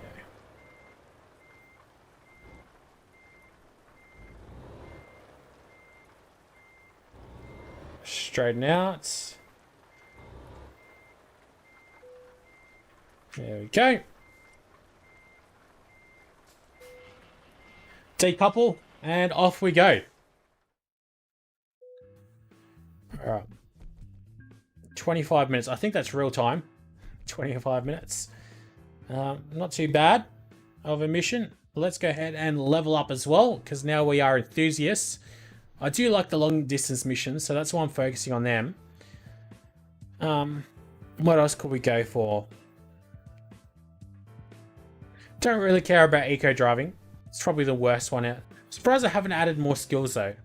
Straighten out. There we go. Decouple, and off we go. Alright. 25 minutes. I think that's real time. 25 minutes. Not too bad of a mission. Let's go ahead and level up as well, because now we are enthusiasts. I do like the long distance missions, so that's why I'm focusing on them. What else could we go for? Don't really care about eco driving. It's probably the worst one out. Surprised I haven't added more skills though.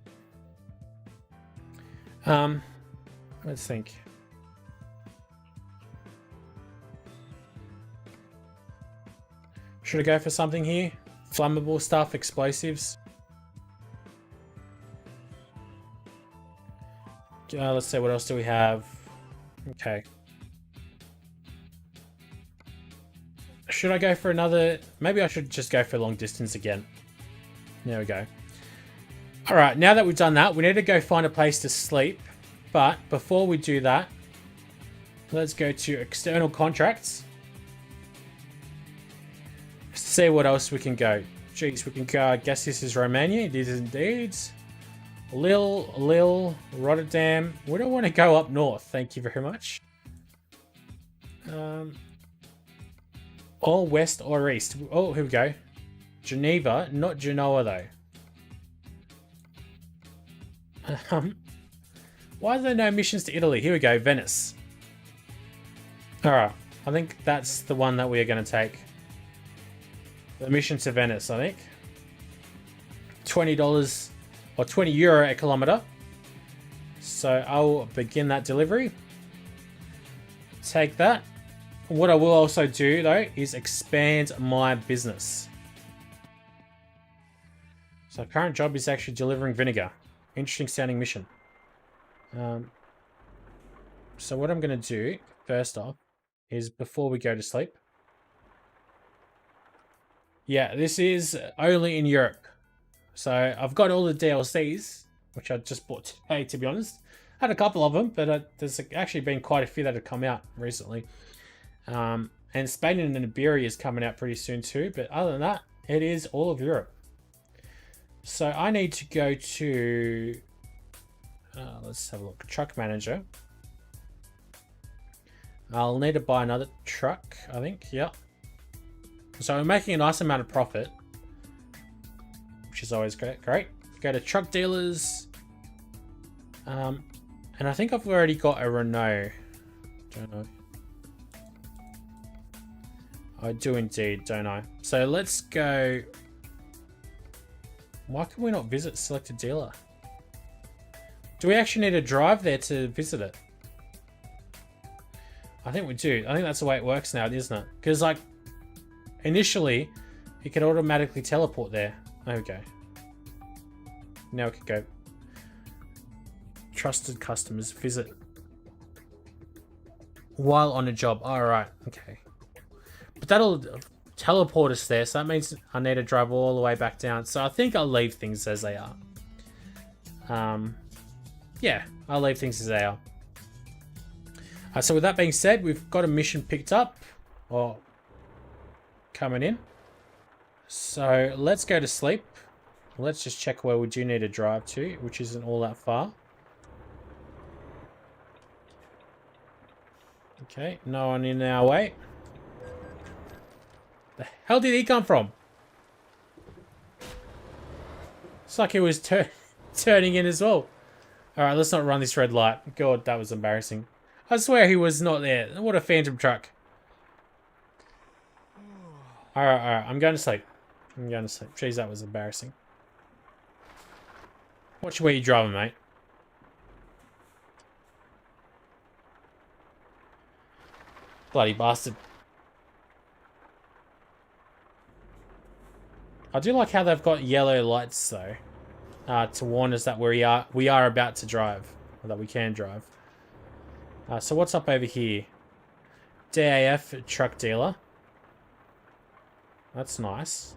Let's think. Should I go for something here? Flammable stuff, explosives. Let's see, what else do we have? Okay. Should I go for another? Maybe I should just go for long distance again. There we go. Alright, now that we've done that, we need to go find a place to sleep. But before we do that, let's go to external contracts. See what else we can go. Jeez, we can go. I guess this is Romania. It is indeed. Lille, Rotterdam. We don't want to go up north. Thank you very much. Or west or east. Oh, here we go. Geneva, not Genoa though. Why are there no missions to Italy? Here we go, Venice. Alright, I think that's the one that we are going to take. The mission to Venice, I think. $20 or €20 a kilometer. So I'll begin that delivery. Take that. What I will also do though is expand my business. So current job is actually delivering vinegar. Interesting sounding mission. So what I'm going to do first off is before we go to sleep. Yeah, this is only in Europe. So I've got all the DLCs, which I just bought today, to be honest. Had a couple of them, but there's actually been quite a few that have come out recently. And Spain and Iberia is coming out pretty soon too. But other than that, it is all of Europe. So I need to go to... let's have a look. Truck manager. I'll need to buy another truck, I think. Yep. So we're making a nice amount of profit, which is always great. Great. Go to truck dealers. And I think I've already got a Renault. Don't know. I do indeed, don't I? So let's go. Why can we not visit selected dealer? Do we actually need to drive there to visit it? I think we do. I think that's the way it works now, isn't it? Because like initially, you can automatically teleport there. There we go. Now we can go. Trusted customers visit while on a job. Alright, okay. But that'll teleport us there, so that means I need to drive all the way back down. So I think I'll leave things as they are. Yeah, I'll leave things as they are. So with that being said, we've got a mission picked up. Or coming in. So let's go to sleep. Let's just check where we do need to drive to, which isn't all that far. Okay, no one in our way. The hell did he come from? It's like he was turning in as well. Alright, let's not run this red light. God, that was embarrassing. I swear he was not there. What a phantom truck. Alright, I'm going to sleep. I'm going to sleep. Jeez, that was embarrassing. Watch where you're driving, mate. Bloody bastard. I do like how they've got yellow lights though, to warn us that we are about to drive, or that we can drive. So what's up over here? DAF truck dealer. That's nice.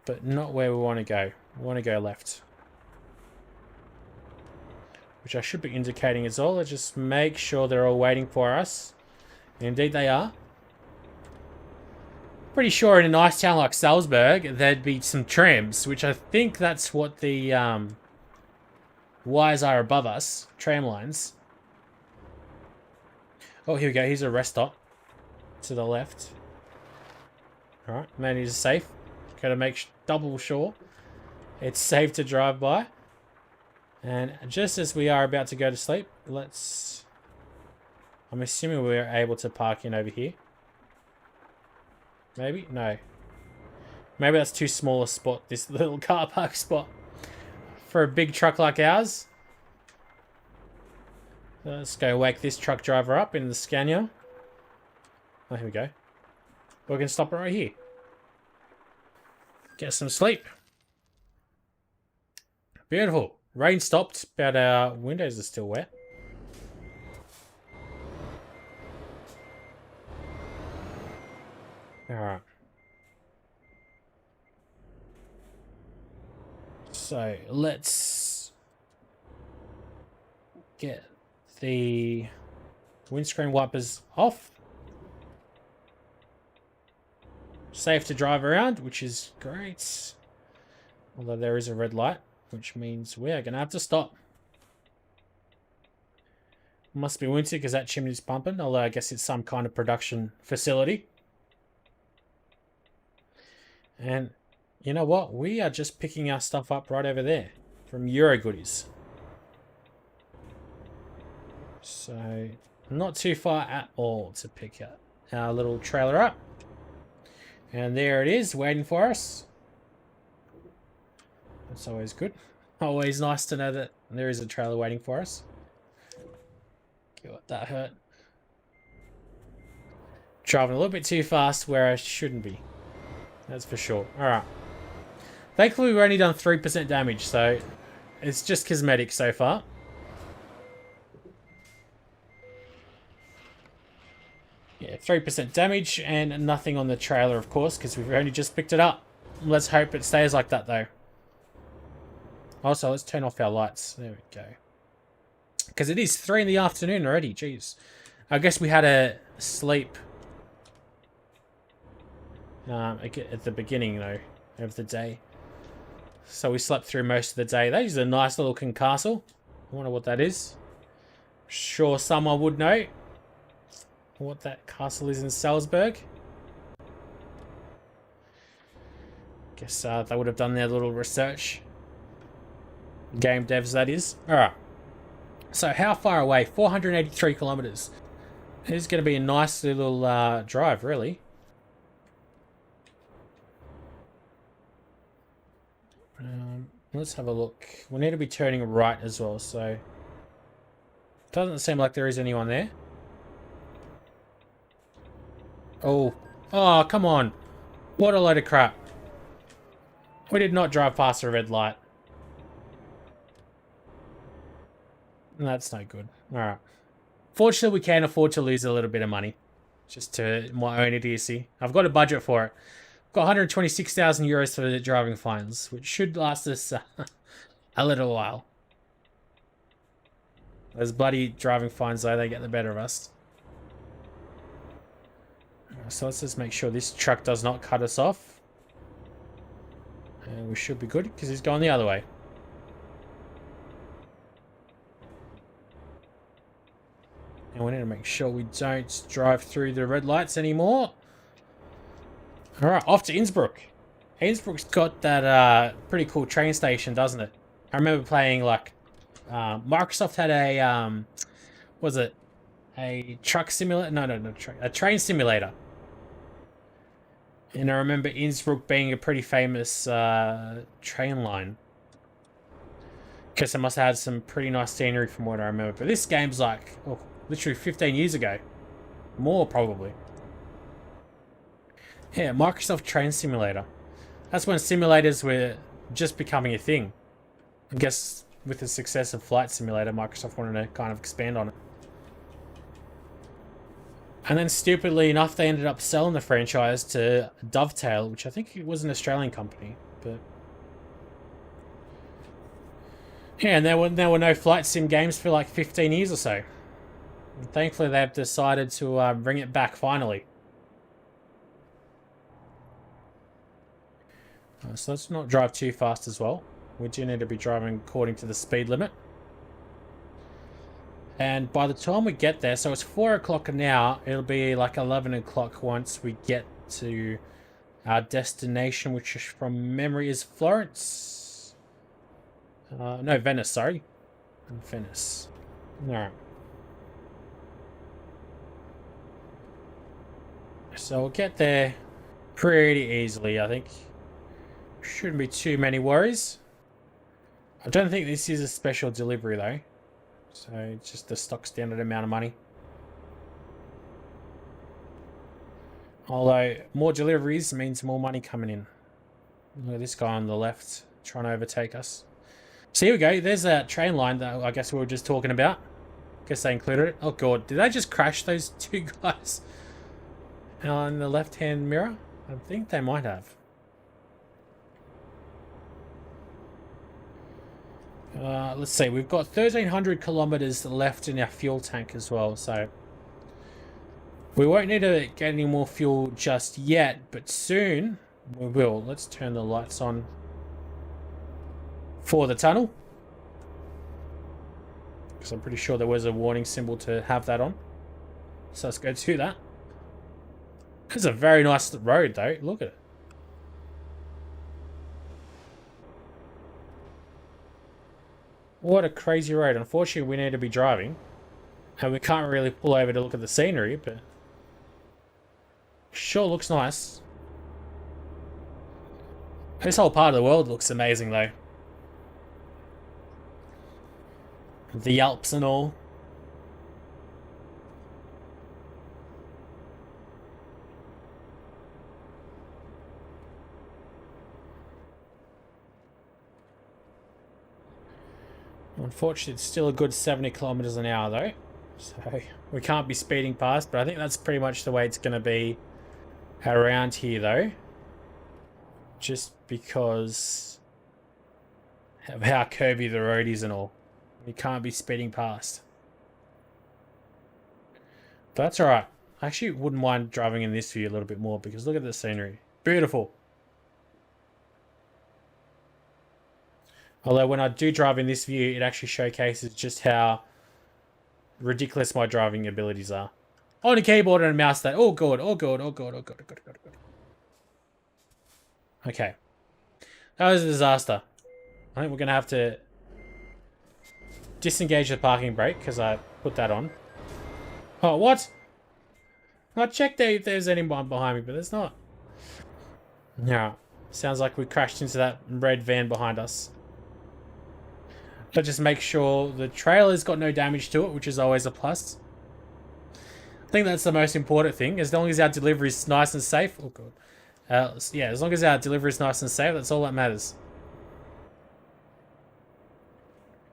But not where we want to go. We want to go left. Which I should be indicating as well. Let's just make sure they're all waiting for us. And indeed they are. Pretty sure in a nice town like Salzburg, there'd be some trams, which I think that's what the wires are above us. Tram lines. Oh, here we go. Here's a rest stop to the left. Alright, man, he's safe. Gotta make double sure it's safe to drive by. And just as we are about to go to sleep, let's... I'm assuming we're able to park in over here. Maybe? No. Maybe that's too small a spot, this little car park spot. For a big truck like ours. Let's go wake this truck driver up in the Scania. Oh, here we go. We're going to stop it right here. Get some sleep. Beautiful. Rain stopped, but our windows are still wet. Alright. So, let's get the windscreen wipers off. Safe to drive around, which is great. Although there is a red light, which means we are going to have to stop. Must be winter because that chimney's pumping, although I guess it's some kind of production facility. And you know what? We are just picking our stuff up right over there from Euro Goodies. So, not too far at all to pick up our little trailer up. And there it is, waiting for us. That's always good. Always nice to know that there is a trailer waiting for us. God, that hurt. Driving a little bit too fast where I shouldn't be. That's for sure. Alright. Thankfully, we've only done 3% damage, so it's just cosmetic so far. Yeah, 3% damage and nothing on the trailer, of course, because we've only just picked it up. Let's hope it stays like that, though. Also, let's turn off our lights. There we go. Because it is 3 in the afternoon already. Jeez. I guess we had a sleep at the beginning, though, of the day. So we slept through most of the day. That is a nice looking castle. I wonder what that is. Sure someone would know what that castle is in Salzburg. Guess they would have done their little research. Game devs, that is. Alright. So how far away? 483 kilometers. It is going to be a nice little drive, really. Let's have a look. We need to be turning right as well, so... Doesn't seem like there is anyone there. Oh. Oh, come on. What a load of crap. We did not drive past a red light. That's no good. Alright. Fortunately, we can afford to lose a little bit of money. Just to my own idiocy. I've got a budget for it. I've got 126,000 euros for the driving fines, which should last us a little while. Those bloody driving fines, though, they get the better of us. So let's just make sure this truck does not cut us off. And we should be good, because he's going the other way. And we need to make sure we don't drive through the red lights anymore. Alright, off to Innsbruck. Innsbruck's got that pretty cool train station, doesn't it? I remember playing, like, Microsoft had a, was it a truck simulator? No, a train simulator. And I remember Innsbruck being a pretty famous train line. Because it must have had some pretty nice scenery from what I remember. But this game's like, oh, literally 15 years ago. More, probably. Yeah, Microsoft Train Simulator. That's when simulators were just becoming a thing. I guess with the success of Flight Simulator, Microsoft wanted to kind of expand on it. And then, stupidly enough, they ended up selling the franchise to Dovetail, which I think it was an Australian company. But yeah, and there were no flight sim games for like 15 years or so. And thankfully, they've decided to bring it back finally. So let's not drive too fast as well. We do need to be driving according to the speed limit. And by the time we get there, so it's 4 o'clock now, it'll be like 11 o'clock once we get to our destination, which is, from memory, is Florence. No, Venice, sorry. Venice. Alright. So we'll get there pretty easily, I think. Shouldn't be too many worries. I don't think this is a special delivery, though. So it's just the stock standard amount of money. Although more deliveries means more money coming in. Look at this guy on the left trying to overtake us. So here we go. There's that train line that I guess we were just talking about. Guess they included it. Oh god, did they just crash those two guys on the left-hand mirror? I think they might have. Let's see, we've got 1,300 kilometers left in our fuel tank as well, so we won't need to get any more fuel just yet, but soon we will. Let's turn the lights on for the tunnel. Because I'm pretty sure there was a warning symbol to have that on. So let's go to that. It's a very nice road though. Look at it. What a crazy road. Unfortunately, we need to be driving. And we can't really pull over to look at the scenery, but sure looks nice. This whole part of the world looks amazing though. The Alps and all. Unfortunately, it's still a good 70 kilometers an hour though. So we can't be speeding past, but I think that's pretty much the way it's going to be around here though. Just because of how curvy the road is and all. We can't be speeding past. But that's alright. I actually wouldn't mind driving in this view a little bit more because look at the scenery. Beautiful. Although when I do drive in this view, it actually showcases just how ridiculous my driving abilities are. On a keyboard and a mouse that. Oh god, oh god, oh god, oh god, oh god, oh god, oh god. Okay. That was a disaster. I think we're going to have to disengage the parking brake because I put that on. Oh, what? I checked if there's anyone behind me, but there's not. Yeah. Sounds like we crashed into that red van behind us. But just make sure the trailer's got no damage to it, which is always a plus. I think that's the most important thing. As long as our delivery is nice and safe. Oh, God. Yeah, as long as our delivery is nice and safe, that's all that matters.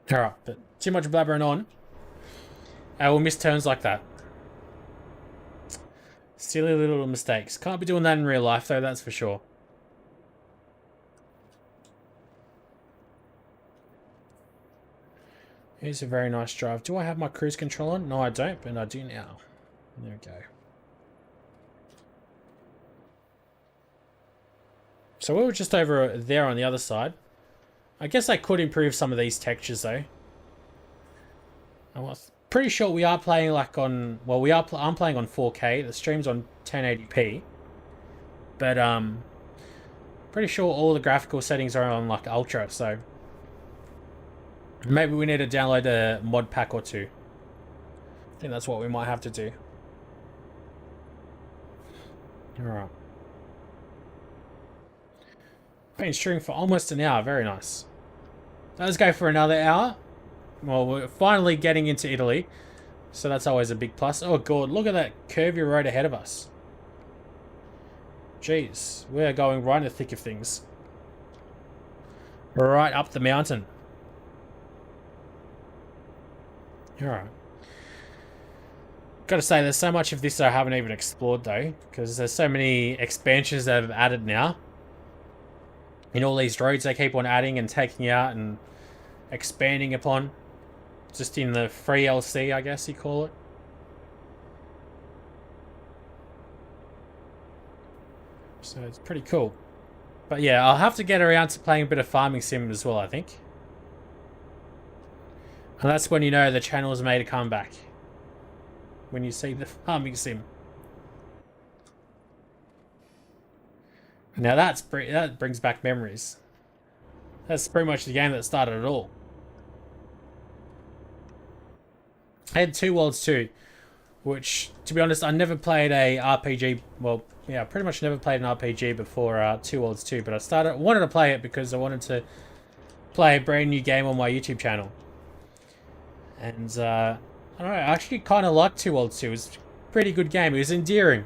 Alright, but too much blabbering on. I will miss turns like that. Silly little mistakes. Can't be doing that in real life, though, that's for sure. Here's a very nice drive. Do I have my cruise control on? No, I don't, but I do now. There we go. So we were just over there on the other side. I guess I could improve some of these textures, though. I'm pretty sure we are playing like on... Well, I'm playing on 4K. The stream's on 1080p. But, pretty sure all the graphical settings are on like Ultra, so... Maybe we need to download a mod pack or two. I think that's what we might have to do. Alright. Been streaming for almost an hour. Very nice. Let's go for another hour. Well, we're finally getting into Italy. So that's always a big plus. Oh god, look at that curvy road ahead of us. Jeez, we're going right in the thick of things. Right up the mountain. Alright. Gotta say, there's so much of this I haven't even explored though, because there's so many expansions that have added now. In all these roads they keep on adding and taking out and expanding upon. Just in the free LC, I guess you call it. So it's pretty cool. But yeah, I'll have to get around to playing a bit of Farming Sim as well, I think. And that's when you know the channel's made a comeback. When you see the Farming Sim. Now that brings back memories. That's pretty much the game that started it all. I had Two Worlds 2, which, to be honest, I never played a RPG. Well, yeah, pretty much never played an RPG before Two Worlds 2, but I wanted to play it because I wanted to play a brand new game on my YouTube channel. And, I don't know, I actually kind of liked Two Worlds 2. It was a pretty good game. It was endearing.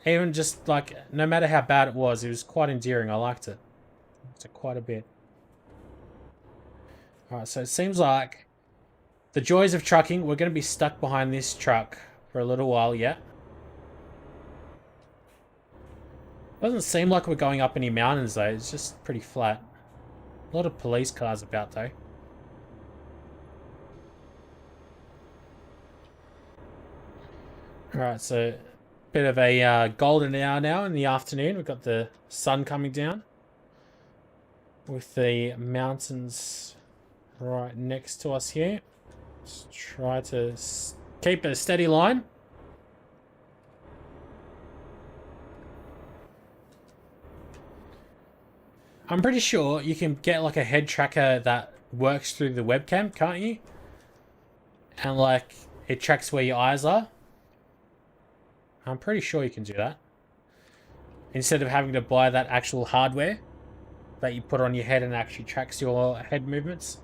Even just, like, no matter how bad it was quite endearing. I liked it. I liked it quite a bit. Alright, so it seems like the joys of trucking, we're going to be stuck behind this truck for a little while yet. Doesn't seem like we're going up any mountains though, it's just pretty flat. A lot of police cars about though. Alright, so bit of a golden hour now in the afternoon. We've got the sun coming down with the mountains right next to us here. Just try to keep a steady line. I'm pretty sure you can get like a head tracker that works through the webcam, can't you? And like it tracks where your eyes are. I'm pretty sure you can do that. Instead of having to buy that actual hardware that you put on your head and actually tracks your head movements.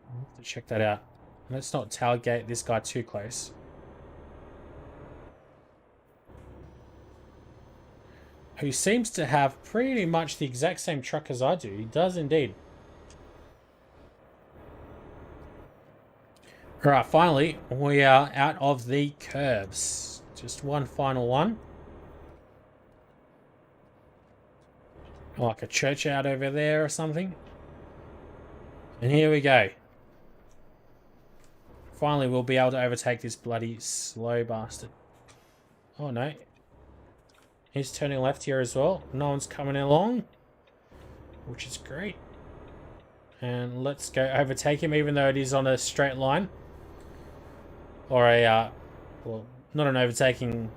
I'll have to check that out. Let's not tailgate this guy too close. Who seems to have pretty much the exact same truck as I do. He does indeed. Alright, finally, we are out of the curves. Just one final one. Like a church out over there or something. And here we go. Finally, we'll be able to overtake this bloody slow bastard. Oh, no. He's turning left here as well. No one's coming along. Which is great. And let's go overtake him, even though it is on a straight line. Or a, well, not an overtaking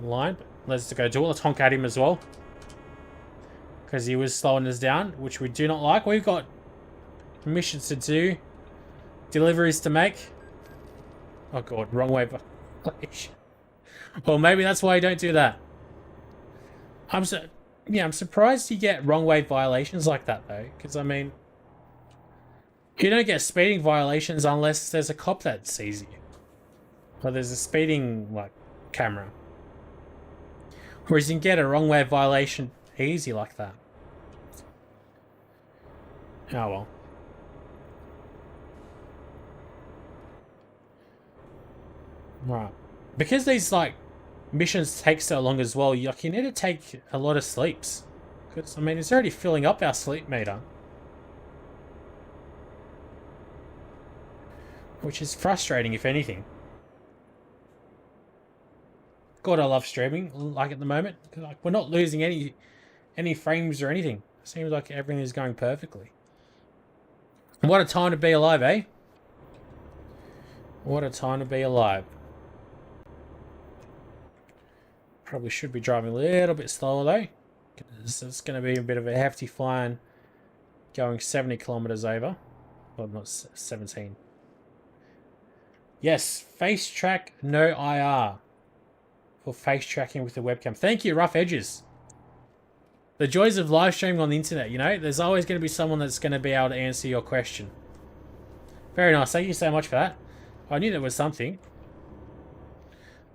line, but let's go do it. Let's honk at him as well. Because he was slowing us down, which we do not like. We've got missions to do. Deliveries to make. Oh god, wrong way. Well, maybe that's why you don't do that. I'm surprised you get wrong way violations like that though. Because I mean, you don't get speeding violations unless there's a cop that sees you. Or there's a speeding like camera. Whereas you can get a wrong way violation easy like that. Oh well. Right. Because these like missions take so long as well, you need to take a lot of sleeps. Because I mean it's already filling up our sleep meter. Which is frustrating if anything. God, I love streaming like at the moment. Like we're not losing any frames or anything. Seems like everything is going perfectly. What a time to be alive, eh? What a time to be alive. Probably should be driving a little bit slower though. Because it's going to be a bit of a hefty fine going 70 kilometers over. Well, not 17. Yes, face track, no IR. For face tracking with the webcam. Thank you, Rough Edges. The joys of live streaming on the internet, you know? There's always going to be someone that's going to be able to answer your question. Very nice. Thank you so much for that. I knew there was something.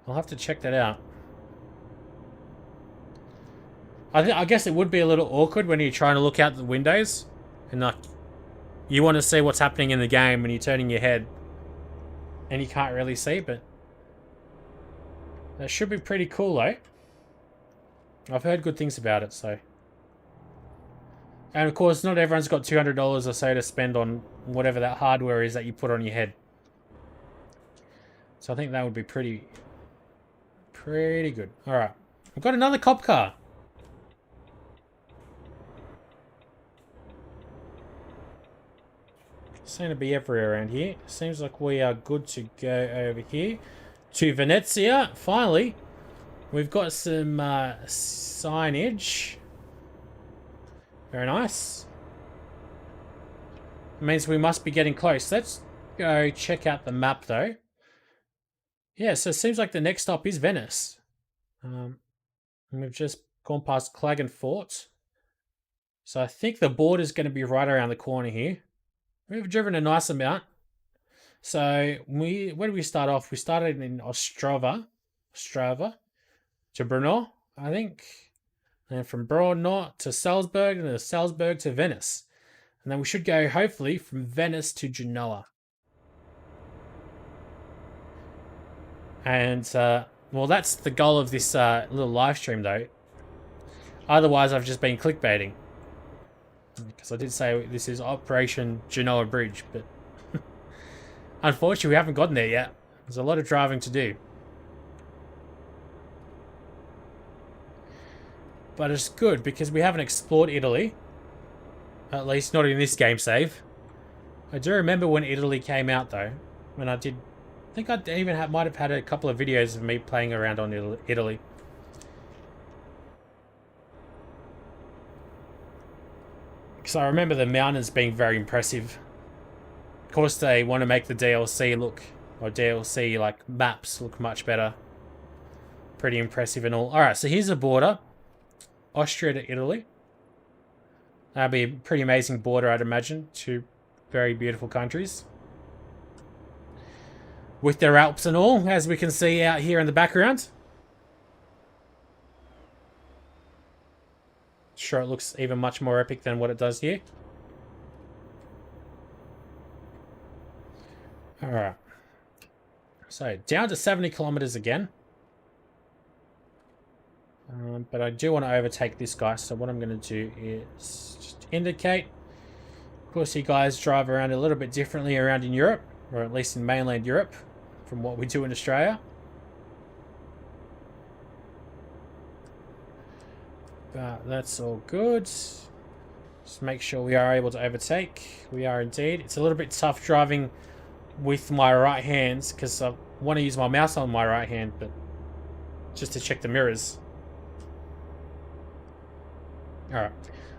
I'll have to check that out. I guess it would be a little awkward when you're trying to look out the windows. And like, you want to see what's happening in the game and you're turning your head. And you can't really see, but... that should be pretty cool, though. I've heard good things about it, so... and of course, not everyone's got $200 or so to spend on whatever that hardware is that you put on your head. So I think that would be pretty good. Alright. I've got another cop car. Seem to be everywhere around here. Seems like we are good to go over here. To Venezia, finally. We've got some signage. Very nice. It means we must be getting close. Let's go check out the map though. Yeah, so it seems like the next stop is Venice. We've just gone past Klagenfurt. So I think the border is going to be right around the corner here. We've driven a nice amount. So where did we start off? We started in Ostrava to Brno, I think. And from Brno to Salzburg, and then Salzburg to Venice. And then we should go, hopefully, from Venice to Genoa. And, well, that's the goal of this little live stream, though. Otherwise, I've just been clickbaiting. Because I did say this is Operation Genoa Bridge, but... unfortunately, we haven't gotten there yet. There's a lot of driving to do. But it's good, because we haven't explored Italy. At least not in this game save. I do remember when Italy came out though. When I did, I think I even might have had a couple of videos of me playing around on Italy. Because I remember the mountains being very impressive. Of course, they want to make the DLC look, or DLC like maps look much better. Pretty impressive and all. Alright, so here's the border. Austria to Italy. That'd be a pretty amazing border, I'd imagine. Two very beautiful countries. With their Alps and all, as we can see out here in the background. Sure, it looks even much more epic than what it does here. Alright. So, down to 70 kilometers again. But I do want to overtake this guy, so what I'm going to do is just indicate. Of course, you guys drive around a little bit differently around in Europe, or at least in mainland Europe, from what we do in Australia. But that's all good. Just make sure we are able to overtake. We are indeed. It's a little bit tough driving with my right hand, because I want to use my mouse on my right hand, but just to check the mirrors. Alright,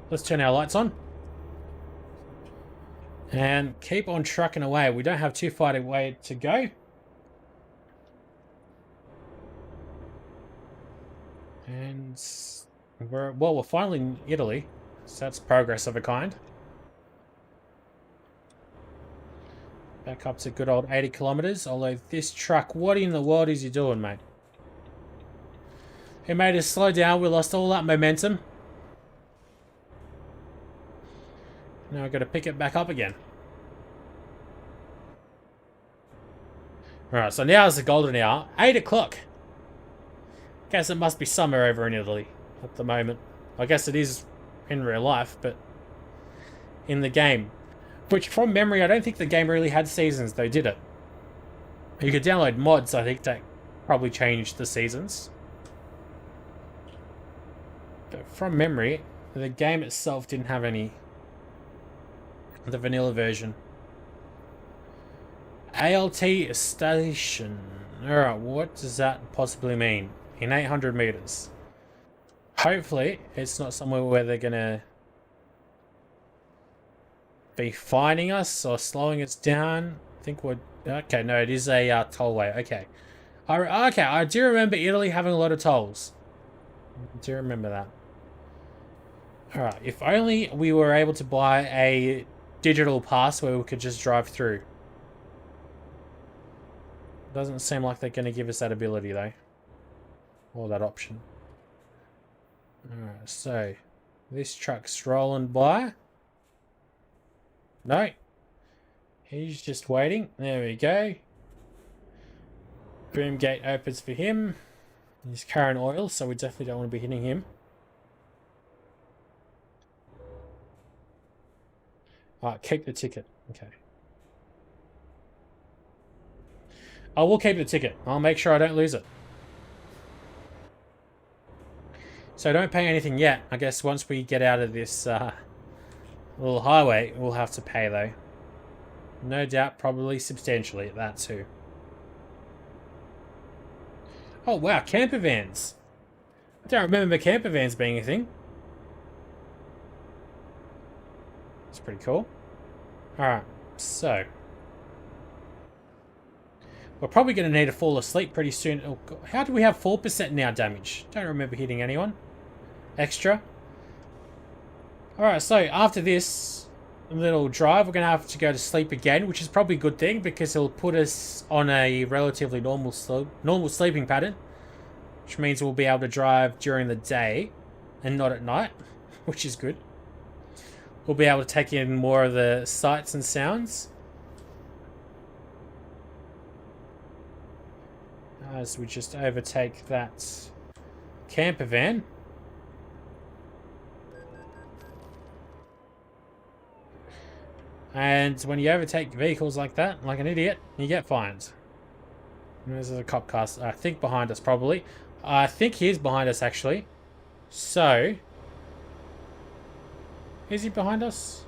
let's turn our lights on. And keep on trucking away. We don't have too far away to go. And we're finally in Italy. So that's progress of a kind. Back up to good old 80 kilometers. Although this truck, what in the world is he doing, mate? He made us slow down. We lost all that momentum. Now I've got to pick it back up again. Alright, so now is the golden hour. 8 o'clock. Guess it must be summer over in Italy at the moment. I guess it is in real life, but in the game. Which, from memory, I don't think the game really had seasons, though, did it? You could download mods, I think, that probably changed the seasons. But from memory, the game itself didn't have any. The vanilla version. ALT station. Alright, what does that possibly mean? In 800 meters. Hopefully, it's not somewhere where they're gonna be finding us or slowing us down. I think we're... Okay, no, it is a tollway. Okay. Okay, I do remember Italy having a lot of tolls. I do remember that. Alright, if only we were able to buy a digital pass where we could just drive through. Doesn't seem like they're going to give us that ability though. Or that option. Alright, so this truck's rolling by. No. He's just waiting. There we go. Boom gate opens for him. He's carrying oil, so we definitely don't want to be hitting him. Alright, keep the ticket. Okay. I will keep the ticket. I'll make sure I don't lose it. So don't pay anything yet. I guess once we get out of this little highway, we'll have to pay though. No doubt, probably substantially at that too. Oh wow, camper vans. I don't remember camper vans being a thing. It's pretty cool. Alright, so we're probably going to need to fall asleep pretty soon. Oh, God. How do we have 4% now damage? Don't remember hitting anyone. Extra. Alright, so after this little drive, we're going to have to go to sleep again, which is probably a good thing because it'll put us on a relatively normal sleeping pattern, which means we'll be able to drive during the day and not at night, which is good. We'll be able to take in more of the sights and sounds. As we just overtake that camper van. And when you overtake vehicles like that, like an idiot, you get fined. There's a cop car, I think, behind us probably. I think he is behind us actually. So... is he behind us?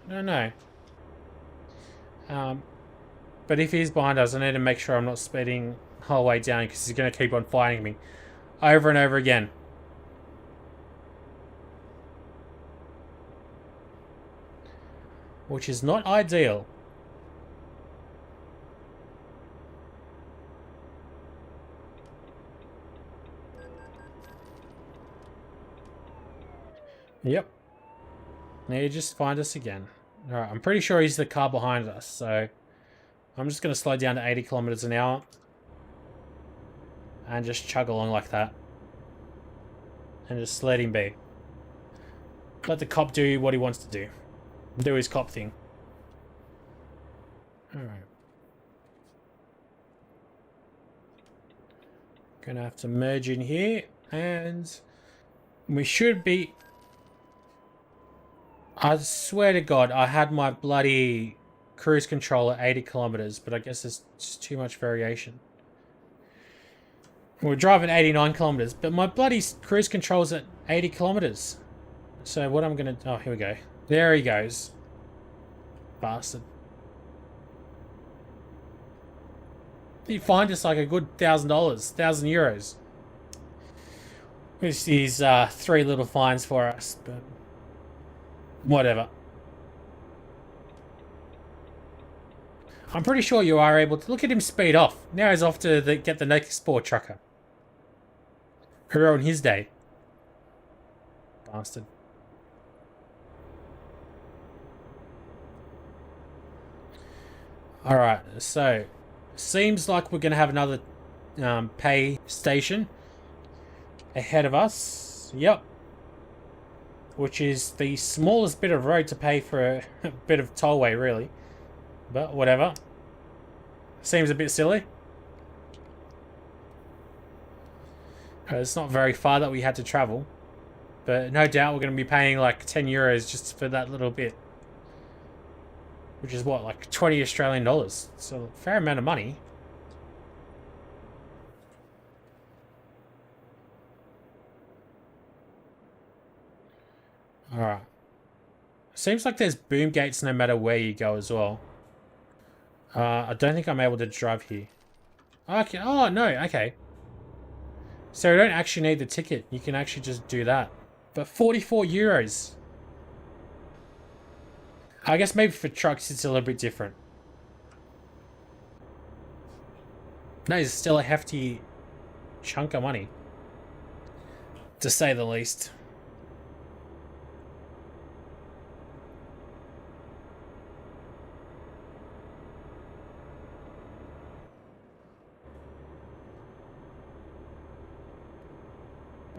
I don't know. But if he's behind us, I need to make sure I'm not speeding the whole way down because he's going to keep on fighting me over and over again. Which is not ideal. Yep. Now you just find us again. Alright, I'm pretty sure he's the car behind us, so I'm just going to slow down to 80 kilometers an hour and just chug along like that. And just let him be. Let the cop do what he wants to do. Do his cop thing. Alright. Gonna have to merge in here, and we should be... I swear to God, I had my bloody cruise control at 80 kilometers, but I guess there's just too much variation. We're driving 89 kilometers, but my bloody cruise control's at 80 kilometers. So what I'm gonna... Oh, here we go. There he goes. Bastard. He fined us like a good $1,000, 1,000 euros. Which is 3 little fines for us, but whatever. I'm pretty sure you are able to... Look at him speed off. Now he's off to get the next sport trucker. Who ruined his day. Bastard. Alright, so... Seems like we're going to have another pay station ahead of us. Yep. Which is the smallest bit of road to pay for a bit of tollway, really. But whatever. Seems a bit silly. It's not very far that we had to travel. But no doubt we're going to be paying like 10 euros just for that little bit. Which is what, like 20 Australian dollars. So a fair amount of money. Alright. Seems like there's boom gates no matter where you go as well. I don't think I'm able to drive here. Okay. Oh, no. Okay. So you don't actually need the ticket. You can actually just do that. But 44 euros. I guess maybe for trucks it's a little bit different. No, it's still a hefty chunk of money. To say the least.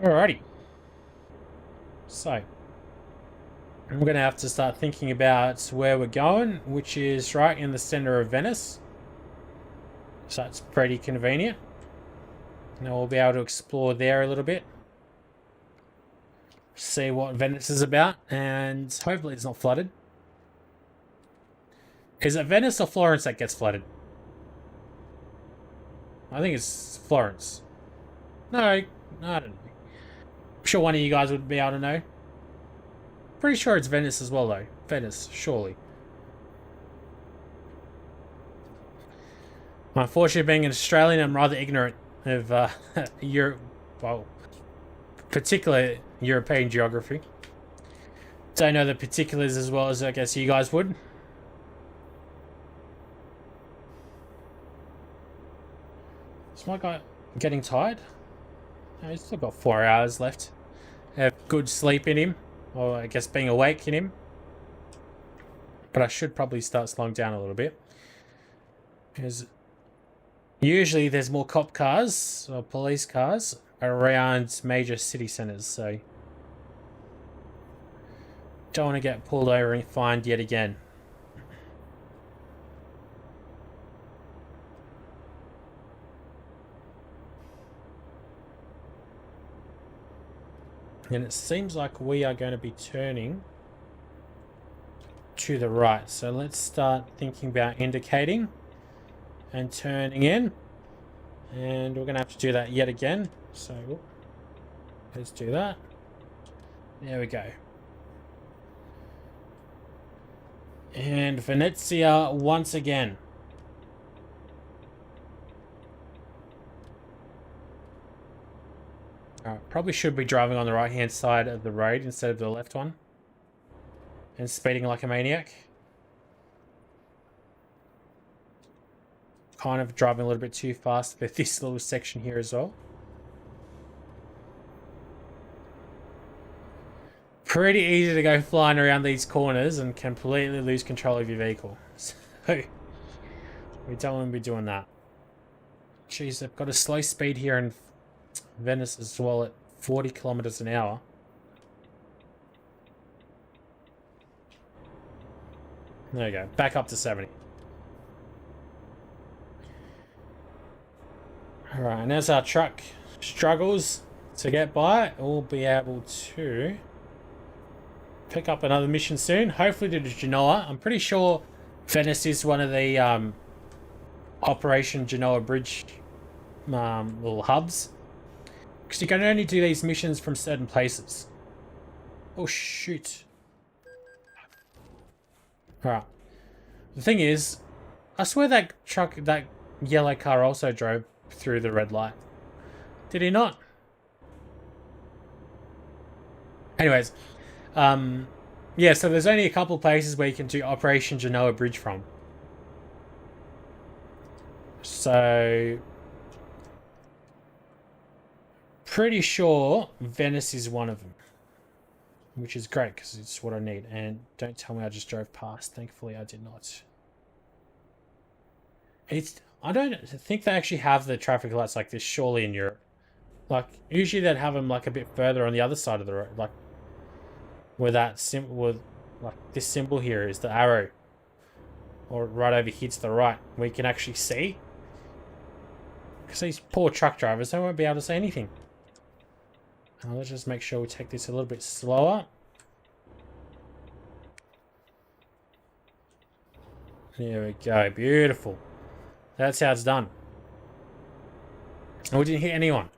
Alrighty. So, we're going to have to start thinking about where we're going, which is right in the center of Venice. So that's pretty convenient. Now we'll be able to explore there a little bit. See what Venice is about, and hopefully it's not flooded. Is it Venice or Florence that gets flooded? I think it's Florence. No, I don't know. I'm sure one of you guys would be able to know. Pretty sure it's Venice as well, though. Venice, surely. Unfortunately, being an Australian, I'm rather ignorant of well, particular European geography. Don't know the particulars as well as I guess you guys would. Is my guy getting tired? No, he's still got 4 hours left. Have good sleep in him. Or I guess being awake in him. But I should probably start slowing down a little bit. Because usually there's more cop cars or police cars around major city centres, so don't want to get pulled over and fined yet again. And it seems like we are going to be turning to the right. So let's start thinking about indicating and turning in. And we're going to have to do that yet again. So let's do that. There we go. And Venezia once again. Probably should be driving on the right-hand side of the road instead of the left one. And speeding like a maniac. Kind of driving a little bit too fast for this little section here as well. Pretty easy to go flying around these corners and completely lose control of your vehicle. So, we don't want to be doing that. Jeez, they've got a slow speed here in Venice as well at 40 kilometers an hour. There you go, back up to 70. Alright, and as our truck struggles to get by, we'll be able to pick up another mission soon. Hopefully to Genoa. I'm pretty sure Venice is one of the Operation Genoa Bridge little hubs. Because you can only do these missions from certain places. Oh, shoot. Alright. The thing is, I swear that truck, that yellow car also drove through the red light. Did he not? Anyways, yeah, so there's only a couple places where you can do Operation Genoa Bridge from. So, pretty sure Venice is one of them. Which is great, because it's what I need. And don't tell me I just drove past. Thankfully, I did not. I don't think they actually have the traffic lights like this, surely, in Europe. Like, usually they'd have them, like, a bit further on the other side of the road. Like, where that like, this symbol here is the arrow. Or right over here to the right, where you can actually see. Because these poor truck drivers, they won't be able to see anything. Now let's just make sure we take this a little bit slower. There we go. Beautiful. That's how it's done. And we didn't hit anyone.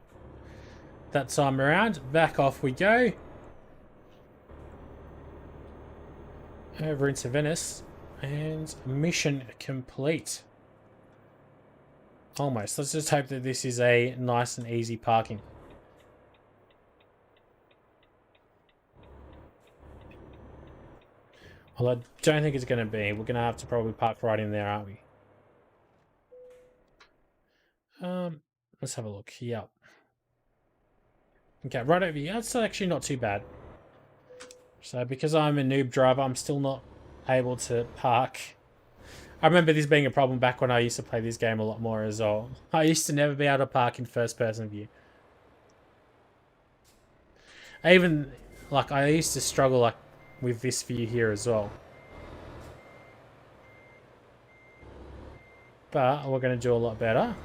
That time around. Back off we go. Over into Venice. And mission complete. Almost. Let's just hope that this is a nice and easy parking. Well, I don't think it's going to be. We're going to have to probably park right in there, aren't we? Let's have a look. Yep. Okay, right over here. That's actually not too bad. So, because I'm a noob driver, I'm still not able to park. I remember this being a problem back when I used to play this game a lot more as well. I used to never be able to park in first-person view. I used to struggle, like, with this view here as well. But we're going to do a lot better.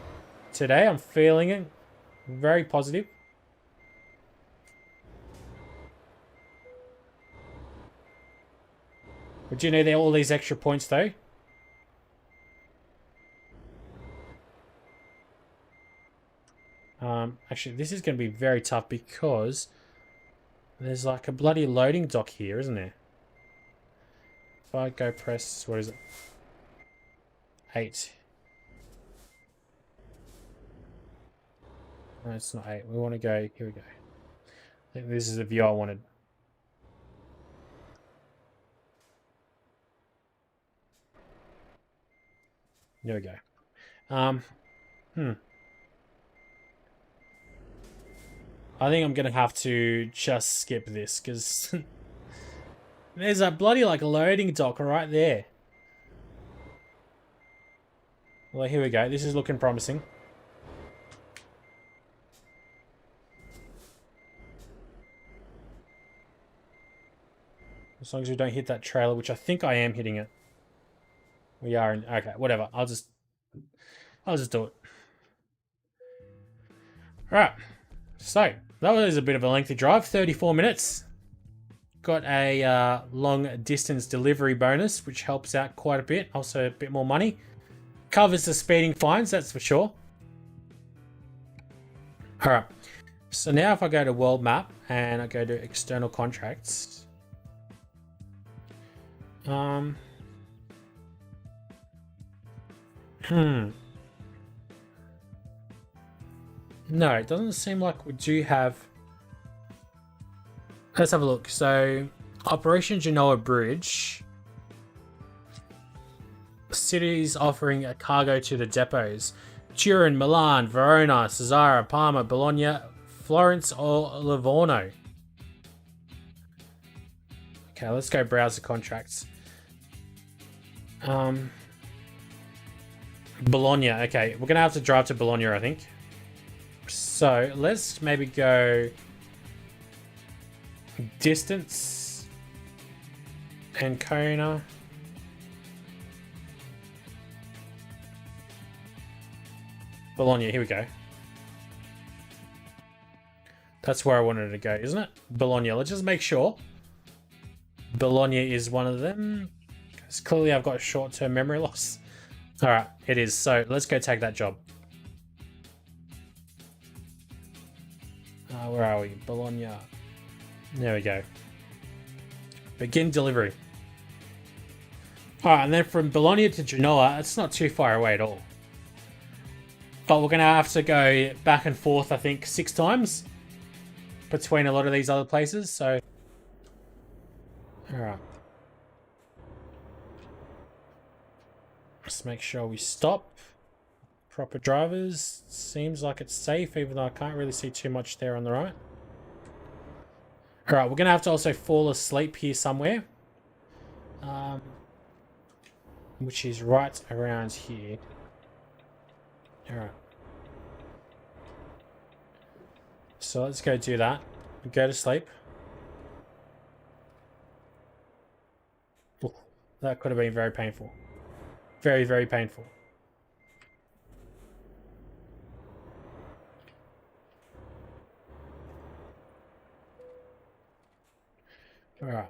Today, I'm feeling it. Very positive. Would you need all these extra points, though? Actually, this is going to be very tough because there's like a bloody loading dock here, isn't there? If I go press, what is it? 8. No, it's not 8. We want to go, here we go. I think this is the view I wanted. There we go. I think I'm going to have to just skip this because there's a bloody like loading dock right there. Well, here we go. This is looking promising. As long as we don't hit that trailer, which I think I am hitting it. We are in, okay, whatever. I'll just do it. Alright. So, that was a bit of a lengthy drive, 34 minutes. Got a long distance delivery bonus, which helps out quite a bit. Also a bit more money. Covers the speeding fines, that's for sure. Alright. So now if I go to world map and I go to external contracts. No, it doesn't seem like we do have... Let's have a look. So, Operation Genoa Bridge. Cities offering a cargo to the depots. Turin, Milan, Verona, Cesara, Parma, Bologna, Florence, or Livorno. Okay, let's go browse the contracts. Bologna. Okay, we're gonna have to drive to Bologna, I think. So let's maybe go distance Ancona. Bologna, here we go. That's where I wanted to go, isn't it? Bologna. Let's just make sure Bologna is one of them. Because clearly I've got short-term memory loss. Alright, it is. So let's go take that job. Where are we? Bologna. There we go. Begin delivery. Alright, and then from Bologna to Genoa, it's not too far away at all. But we're going to have to go back and forth, I think, 6 times between a lot of these other places. So, alright. Let's make sure we stop. Proper drivers. Seems like it's safe, even though I can't really see too much there on the right. Alright, we're going to have to also fall asleep here somewhere. Which is right around here. Alright. So let's go do that. Go to sleep. Ooh, that could have been very painful. Very, very painful. Alright.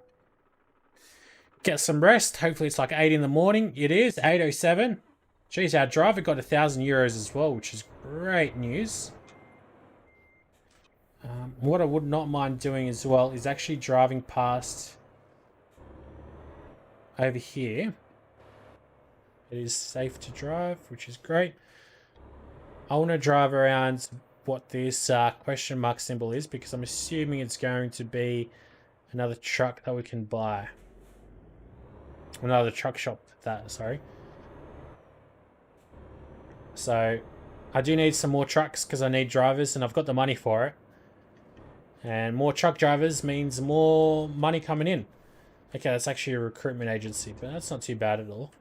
Get some rest. Hopefully it's like 8 in the morning. It is 8:07. Geez, our driver got €1,000 as well, which is great news. What I would not mind doing as well is actually driving past over here. It is safe to drive, which is great. I want to drive around what this question mark symbol is, because I'm assuming it's going to be another truck that we can buy. Another truck shop, sorry. So, I do need some more trucks because I need drivers and I've got the money for it. And more truck drivers means more money coming in. Okay, that's actually a recruitment agency, but that's not too bad at all.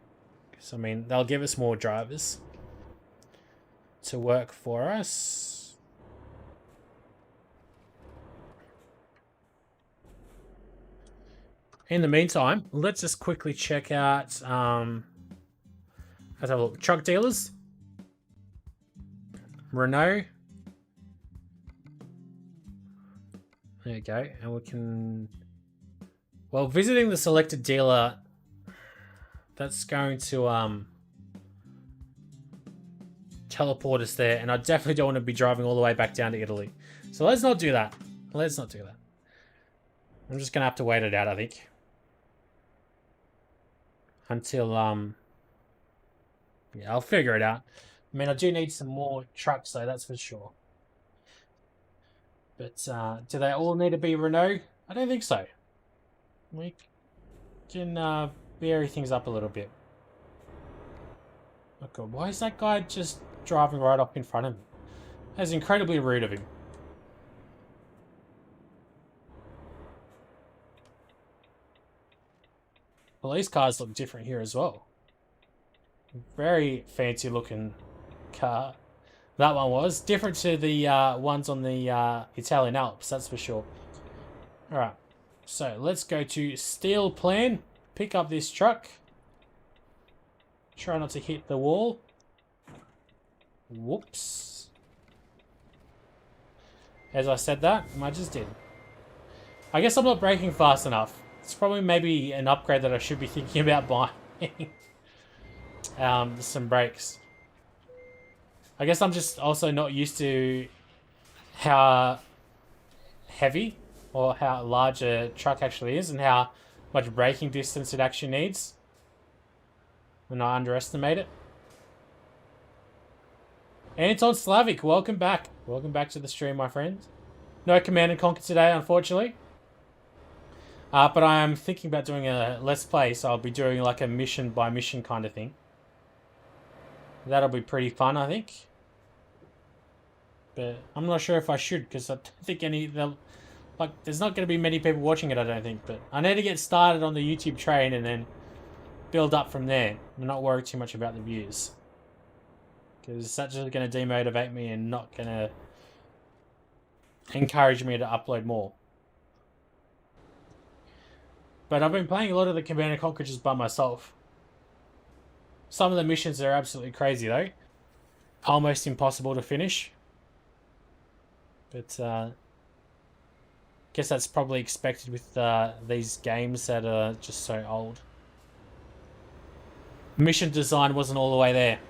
So, I mean, they'll give us more drivers to work for us. In the meantime, let's just quickly check out, let's have a look. Truck dealers. Renault. There you go. And we can... Well, visiting the selected dealer, that's going to teleport us there. And I definitely don't want to be driving all the way back down to Italy. So let's not do that. Let's not do that. I'm just going to have to wait it out, I think. Until, yeah, I'll figure it out. I mean, I do need some more trucks, though, that's for sure. But do they all need to be Renault? I don't think so. We can vary things up a little bit. Oh god, why is that guy just driving right up in front of me? That's incredibly rude of him. Police cars look different here as well. Very fancy looking car. That one was different to the ones on the Italian Alps, that's for sure. Alright, so let's go to Steel Plan. Pick up this truck. Try not to hit the wall. Whoops. As I said that, I just did. I guess I'm not braking fast enough. It's probably maybe an upgrade that I should be thinking about buying. Some brakes. I guess I'm just also not used to how heavy or how large a truck actually is and how much braking distance it actually needs. And I underestimate it. Anton Slavic, welcome back. Welcome back to the stream, my friend. No Command and Conquer today, unfortunately. But I am thinking about doing a Let's Play, so I'll be doing like a mission by mission kind of thing. That'll be pretty fun, I think. But I'm not sure if I should, because I don't think there's not going to be many people watching it, I don't think. But I need to get started on the YouTube train and then build up from there. I'm not worried too much about the views, because that's just going to demotivate me and not going to encourage me to upload more. But I've been playing a lot of the Command & Conquer just by myself. Some of the missions are absolutely crazy though. Almost impossible to finish. But guess that's probably expected with these games that are just so old. Mission design wasn't all the way there.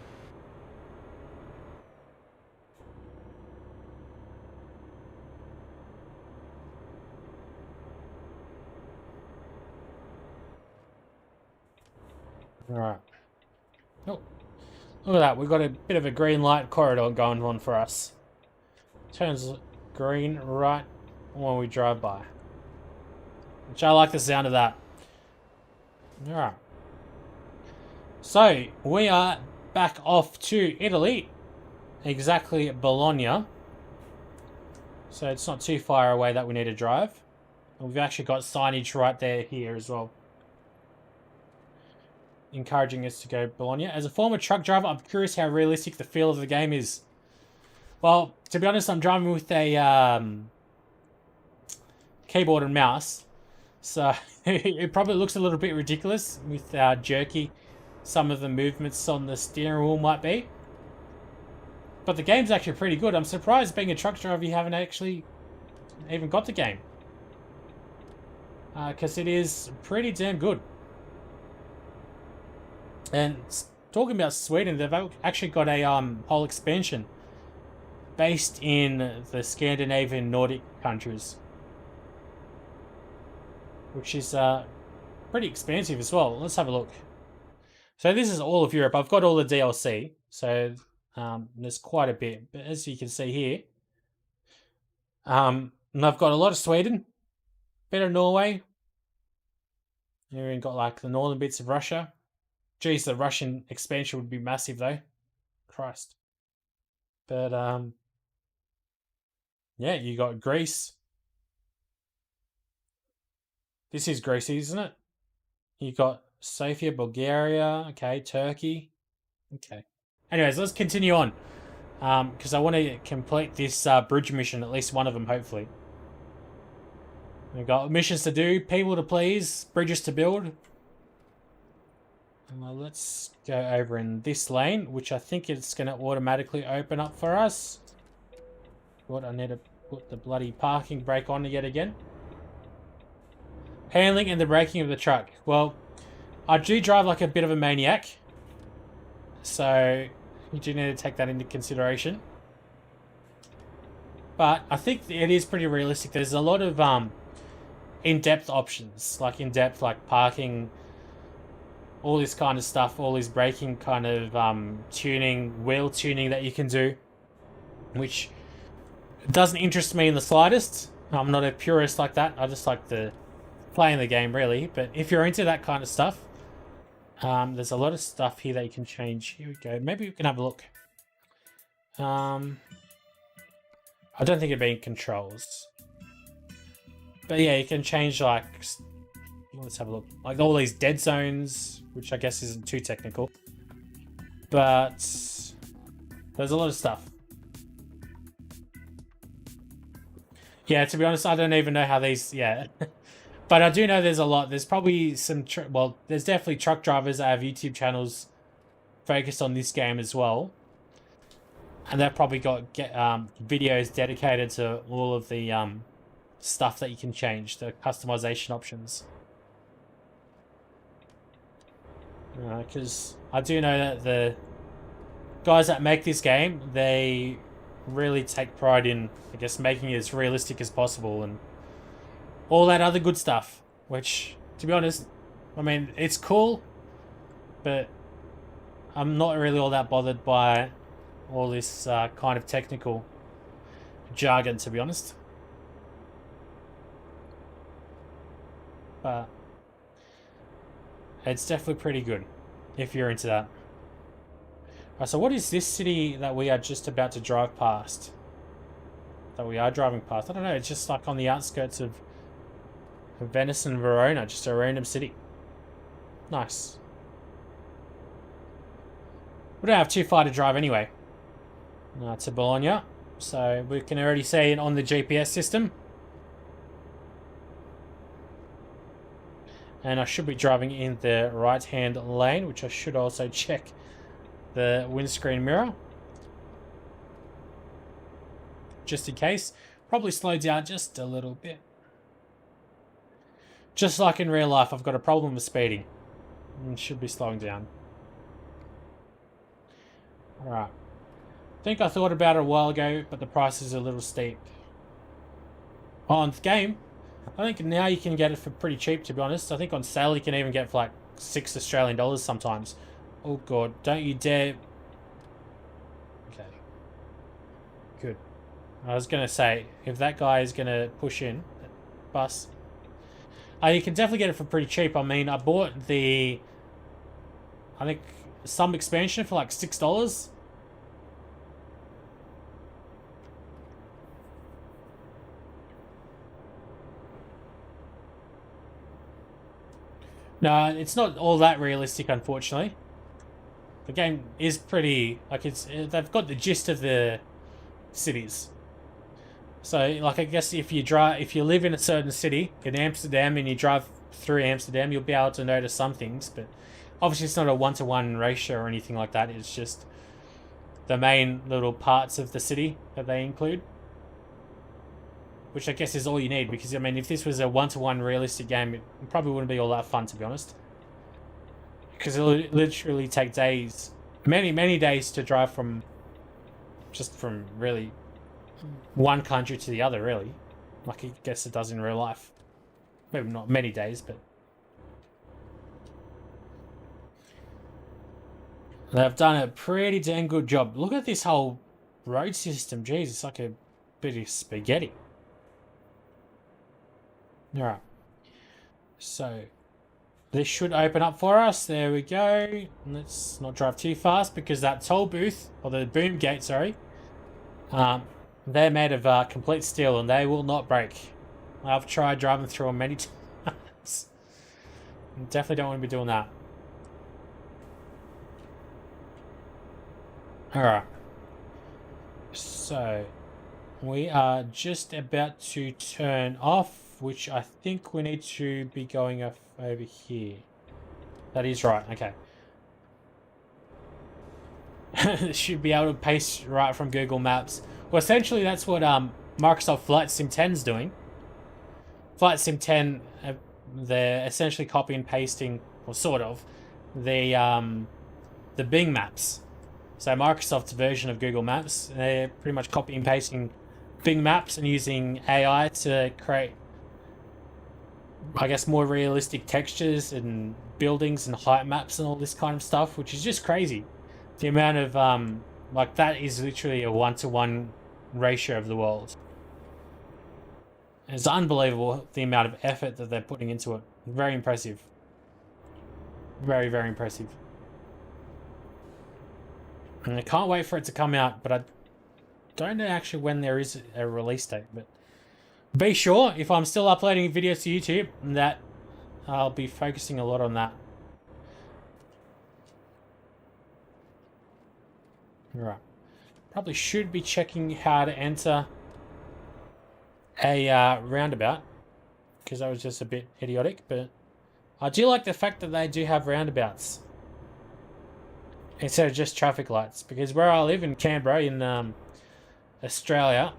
Alright. Oh, look at that. We've got a bit of a green light corridor going on for us. Turns green right when we drive by. Which I like the sound of that. Alright. So, we are back off to Italy. Exactly Bologna. So it's not too far away that we need to drive. And we've actually got signage right there here as well, encouraging us to go Bologna. As a former truck driver, I'm curious how realistic the feel of the game is. Well, to be honest, I'm driving with a keyboard and mouse, so it probably looks a little bit ridiculous with how jerky some of the movements on the steering wheel might be. But the game's actually pretty good. I'm surprised, being a truck driver, you haven't actually even got the game, because it is pretty damn good. And talking about Sweden, they've actually got a whole expansion based in the Scandinavian Nordic countries, which is pretty expansive as well. Let's have a look. So this is all of Europe. I've got all the DLC, so there's quite a bit. But as you can see here, and I've got a lot of Sweden, bit of Norway. Here we've got like the northern bits of Russia. Geez, the Russian expansion would be massive though. Christ. But yeah, you got Greece. This is Greece, isn't it? You got Sofia, Bulgaria. Okay, Turkey. Okay. Anyways, let's continue on, because I want to complete this bridge mission, at least one of them, hopefully. We've got missions to do, people to please, bridges to build. Let's go over in this lane, which I think it's going to automatically open up for us. What, I need to put the bloody parking brake on yet again. Handling and the braking of the truck. Well, I do drive like a bit of a maniac, so you do need to take that into consideration. But I think it is pretty realistic. There's a lot of in-depth options, like in-depth, like parking, all this kind of stuff, all this braking kind of tuning, wheel tuning that you can do, which doesn't interest me in the slightest. I'm not a purist like that. I just like the playing the game, really. But if you're into that kind of stuff, there's a lot of stuff here that you can change. Here we go. Maybe we can have a look. I don't think it'd be in controls. But yeah, you can change, like, let's have a look. Like all these dead zones, which I guess isn't too technical. But there's a lot of stuff. Yeah, to be honest, I don't even know how these, yeah. But I do know there's a lot. There's probably some, well, there's definitely truck drivers that have YouTube channels focused on this game as well. And they've probably got videos dedicated to all of the stuff that you can change, the customization options. Because I do know that the guys that make this game, they really take pride in, I guess, making it as realistic as possible and all that other good stuff, which, to be honest, I mean, it's cool, but I'm not really all that bothered by all this kind of technical jargon, to be honest. But it's definitely pretty good if you're into that. Alright, so what is this city that we are just about to drive past? That we are driving past? I don't know, it's just like on the outskirts of Venice and Verona, just a random city. Nice. We don't have too far to drive anyway. To Bologna. So we can already see it on the GPS system. And I should be driving in the right-hand lane, which I should also check the windscreen mirror. Just in case. Probably slow down just a little bit. Just like in real life, I've got a problem with speeding. And should be slowing down. Alright. I think I thought about it a while ago, but the price is a little steep. On the game, I think now you can get it for pretty cheap, to be honest. I think on sale you can even get it for like $6 Australian sometimes. Oh god, don't you dare. Okay. Good. I was going to say, if that guy is going to push in, bus. You can definitely get it for pretty cheap. I mean, I bought the, I think, some expansion for like $6. No, it's not all that realistic, unfortunately. The game is pretty, like, they've got the gist of the cities. So, like, I guess if you live in a certain city in Amsterdam and you drive through Amsterdam, you'll be able to notice some things, but obviously it's not a one-to-one ratio or anything like that. It's just the main little parts of the city that they include. Which I guess is all you need, because, I mean, if this was a one-to-one realistic game, it probably wouldn't be all that fun, to be honest. Because it'll literally take days, many, many days to drive from really one country to the other, really. Like I guess it does in real life. Maybe not many days, but... They've done a pretty dang good job. Look at this whole road system. Jeez, it's like a bit of spaghetti. Alright. So, this should open up for us. There we go. Let's not drive too fast, because that toll booth, or the boom gate, sorry, they're made of complete steel and they will not break. I've tried driving through them many times. Definitely don't want to be doing that. Alright. So, we are just about to turn off, which I think we need to be going off over here. That is right, okay. Should be able to paste right from Google Maps. Well, essentially that's what Microsoft Flight Sim 10 is doing. Flight Sim 10, they're essentially copy and pasting, or sort of, the Bing Maps. So Microsoft's version of Google Maps, they're pretty much copy and pasting Bing Maps and using AI to create, I guess, more realistic textures and buildings and height maps and all this kind of stuff, which is just crazy. The amount of, like, that is literally a one-to-one ratio of the world. It's unbelievable the amount of effort that they're putting into it. Very impressive. Very, very impressive. And I can't wait for it to come out, but I don't know actually when there is a release date, but be sure, if I'm still uploading videos to YouTube, that I'll be focusing a lot on that. Right. Probably should be checking how to enter a roundabout, because that was just a bit idiotic, but I do like the fact that they do have roundabouts instead of just traffic lights, because where I live in Canberra in Australia,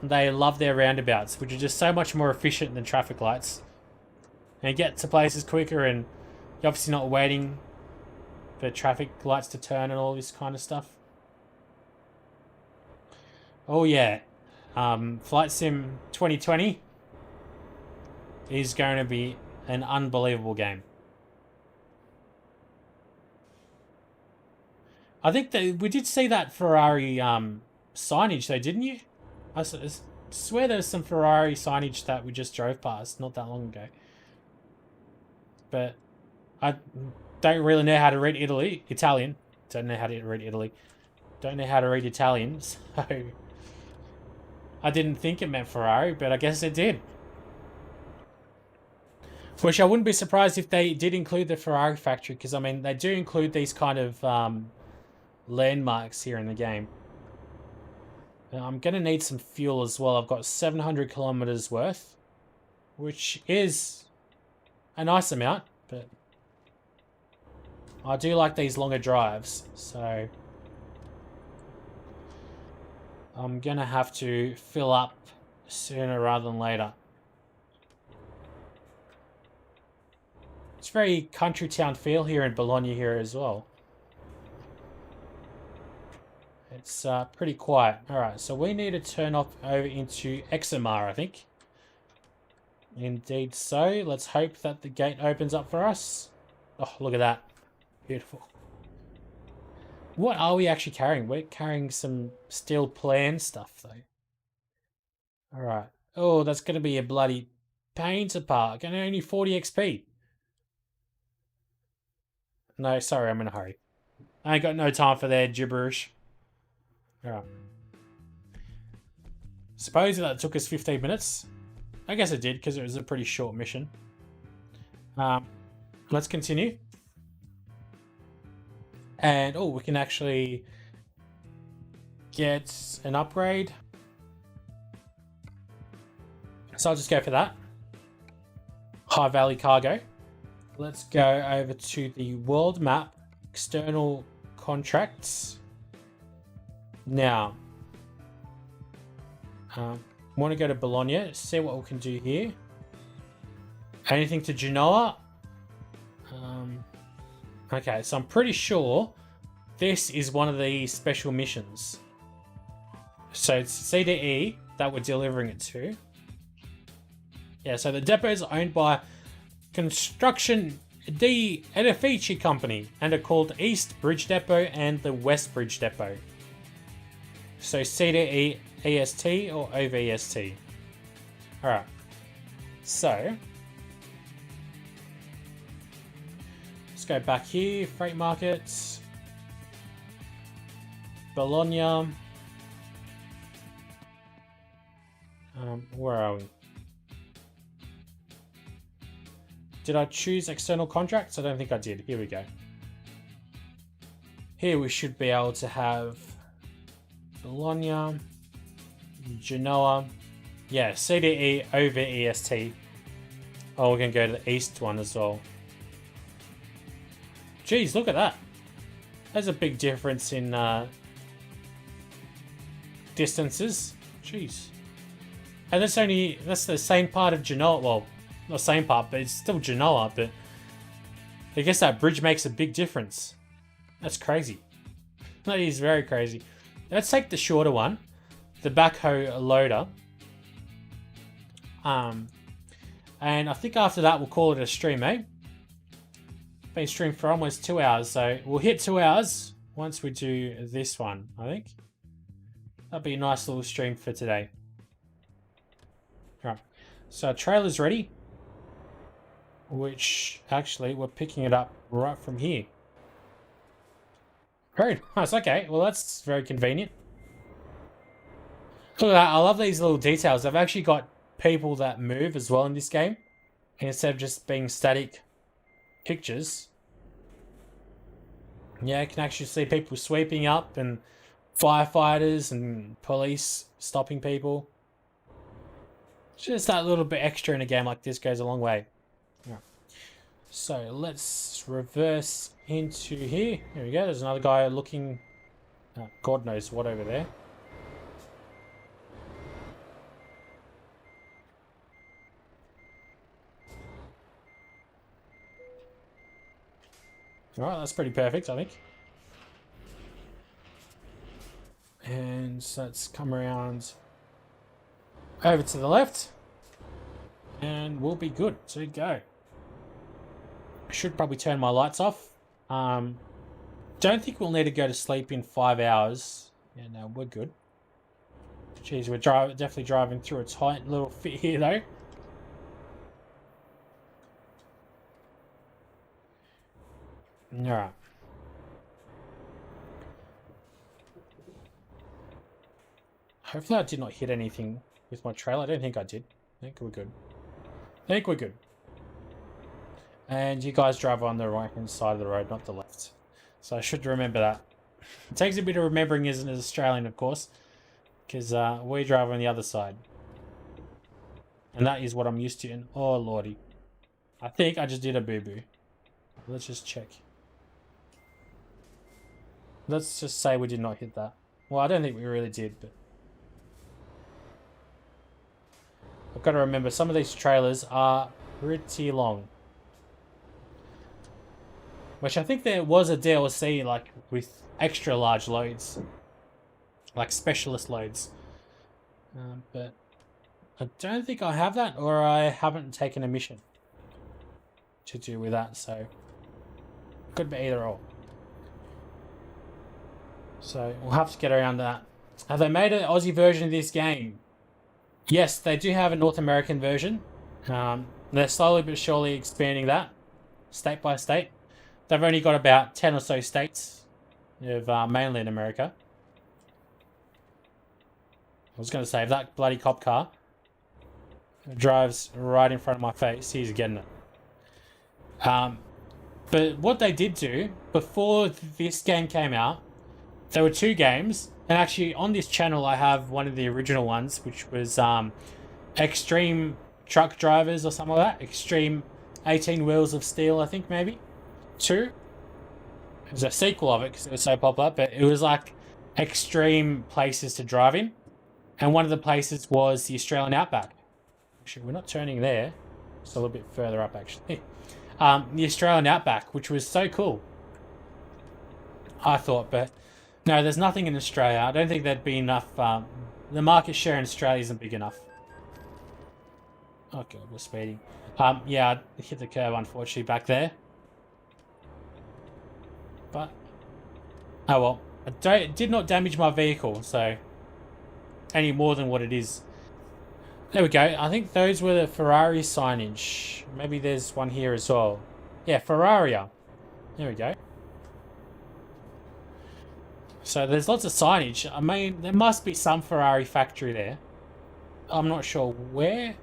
they love their roundabouts, which are just so much more efficient than traffic lights, and you get to places quicker, and you're obviously not waiting for traffic lights to turn and all this kind of stuff. Oh yeah, Flight Sim 2020 is going to be an unbelievable game. I think that we did see that Ferrari signage though, didn't you? Swear there's some Ferrari signage that we just drove past not that long ago. But I don't really know how to read Italian. Don't know how to read Italy. Don't know how to read Italian, so I didn't think it meant Ferrari, but I guess it did. Which I wouldn't be surprised if they did include the Ferrari factory, because I mean they do include these kind of landmarks here in the game. Now, I'm gonna need some fuel as well. I've got 700 kilometers worth, which is a nice amount, but I do like these longer drives, so I'm gonna have to fill up sooner rather than later. It's very country town feel here in Bologna here as well. It's pretty quiet. Alright, so we need to turn off over into Eximar, I think. Indeed so. Let's hope that the gate opens up for us. Oh, look at that. Beautiful. What are we actually carrying? We're carrying some steel plan stuff, though. Alright. Oh, that's going to be a bloody painter park. And only 40 XP. No, sorry, I'm in a hurry. I ain't got no time for their gibberish. Alright. Suppose that took us 15 minutes. I guess it did, because it was a pretty short mission. Let's continue. And, oh, we can actually get an upgrade. So I'll just go for that. High Valley Cargo. Let's go over to the world map. External contracts. Now, want to go to Bologna, see what we can do here. Anything to Genoa? Okay, so I'm pretty sure this is one of the special missions. So it's CDE that we're delivering it to. Yeah, so the depot is owned by Construction di Edifici Company and are called East Bridge Depot and the West Bridge Depot. So CDE EST or OVST. Alright. So let's go back here. Freight markets. Bologna. Where are we? Did I choose external contracts? I don't think I did. Here we go. Here we should be able to have Bologna, Genoa. Yeah, CDE over EST. Oh, we're going to go to the east one as well. Jeez, look at that. There's a big difference in distances. Jeez. And that's the same part of Genoa. Well, not the same part, but it's still Genoa, but I guess that bridge makes a big difference. That's crazy. That is very crazy. Let's take the shorter one, the backhoe loader. And I think after that we'll call it a stream, eh? Been streamed for almost 2 hours, so we'll hit 2 hours once we do this one, I think. That'll be a nice little stream for today. Alright, so our trailer's ready. Which, actually, we're picking it up right from here. Very nice, okay. Well, that's very convenient. Look at that, I love these little details. I've actually got people that move as well in this game. Instead of just being static pictures. Yeah, I can actually see people sweeping up and firefighters and police stopping people. Just that little bit extra in a game like this goes a long way. Yeah. So let's reverse into here. There we go. There's another guy looking, God knows what over there. Alright, that's pretty perfect, I think. And so let's come around over to the left. And we'll be good to go. I should probably turn my lights off. Don't don't think we'll need to go to sleep in 5 hours. Yeah, no, we're good. Jeez, we're definitely driving through a tight little fit here, though. Alright. Hopefully I did not hit anything with my trailer. I don't think I did. I think we're good. I think we're good. And you guys drive on the right-hand side of the road, not the left. So I should remember that. It takes a bit of remembering as an Australian, of course, because we drive on the other side. And that is what I'm used to. And oh, lordy. I think I just did a boo-boo. Let's just check. Let's just say we did not hit that. Well, I don't think we really did, but... I've got to remember, some of these trailers are pretty long. Which I think there was a DLC, like, with extra large loads. Like, specialist loads. But I don't think I have that, or I haven't taken a mission to do with that, so... Could be either or. So, we'll have to get around that. Have they made an Aussie version of this game? Yes, they do have a North American version. They're slowly but surely expanding that, state by state. They've only got about 10 or so states of mainland America. I was going to say, if that bloody cop car drives right in front of my face, he's getting it. But what they did do, before this game came out, there were 2 games. And actually, on this channel, I have one of the original ones, which was Extreme Truck Drivers or something like that. Extreme 18 Wheels of Steel, I think, maybe. 2. It was a sequel of it because it was so popular, but it was like extreme places to drive in. And one of the places was the Australian Outback. Actually, we're not turning there. It's a little bit further up, actually. The Australian Outback, which was so cool. I thought, but... No, there's nothing in Australia. I don't think there'd be enough... the market share in Australia isn't big enough. Oh god, we're speeding. Yeah, I hit the curb, unfortunately, back there. But... Oh well. It did not damage my vehicle, so... Any more than what it is. There we go. I think those were the Ferrari signage. Maybe there's one here as well. Yeah, Ferraria. There we go. So there's lots of signage. I mean, there must be some Ferrari factory there. I'm not sure where.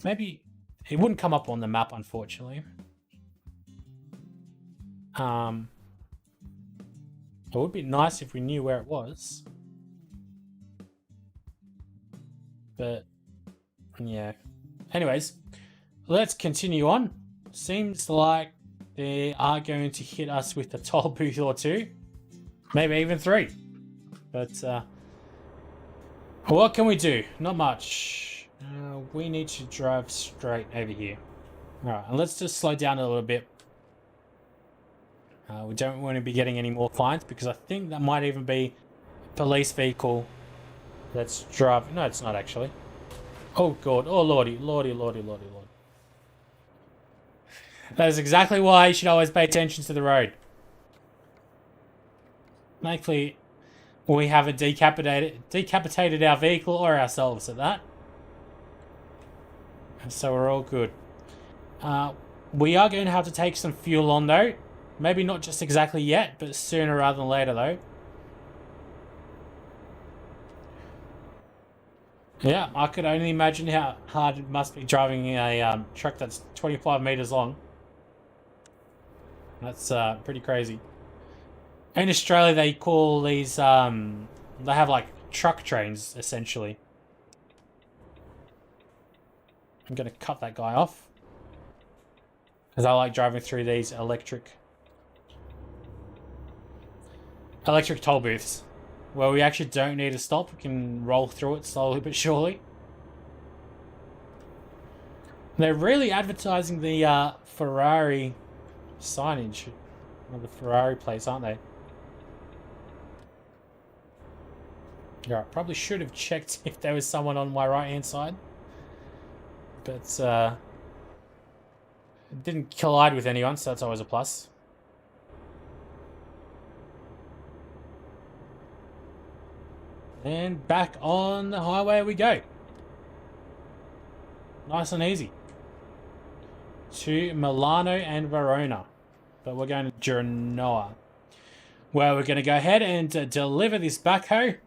Maybe it wouldn't come up on the map, unfortunately. It would be nice if we knew where it was. But yeah. Anyways, let's continue on. Seems like they are going to hit us with a toll booth or 2. Maybe even 3. But, what can we do? Not much. We need to drive straight over here. Alright, and let's just slow down a little bit. We don't want to be getting any more fines, because I think that might even be a police vehicle that's driving. No, it's not actually. Oh god, oh lordy, lordy, lordy, lordy, lordy. That is exactly why you should always pay attention to the road. Thankfully, we haven't decapitated our vehicle or ourselves at that. So we're all good. We are going to have to take some fuel on though. Maybe not just exactly yet, but sooner rather than later though. Yeah, I could only imagine how hard it must be driving a truck that's 25 meters long. That's pretty crazy. In Australia, they call these, they have like truck trains, essentially. I'm going to cut that guy off. Because I like driving through these electric toll booths. Where we actually don't need to stop. We can roll through it slowly but surely. They're really advertising the Ferrari signage. Or the Ferrari place, aren't they? Yeah, I probably should have checked if there was someone on my right-hand side. But, it didn't collide with anyone, so that's always a plus. And back on the highway we go. Nice and easy. To Milano and Verona. But we're going to Genoa. Where we're going to go ahead and deliver this backhoe.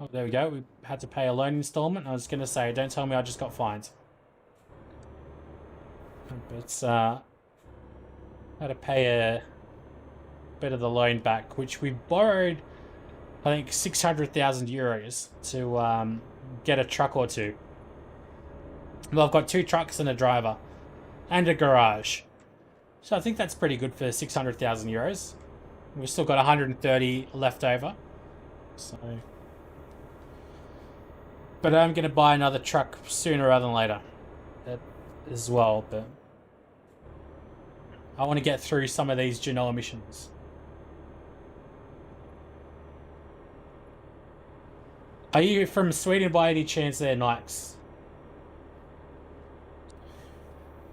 Oh, there we go. We had to pay a loan installment. I was going to say, don't tell me I just got fined. But had to pay a bit of the loan back, which we borrowed, I think, 600,000 euros to get a truck or two. Well, I've got 2 trucks and a driver and a garage. So I think that's pretty good for 600,000 euros. We've still got 130 left over. So, but I'm going to buy another truck sooner rather than later as well. But I want to get through some of these Genoa missions. Are you from Sweden by any chance there, Nikes?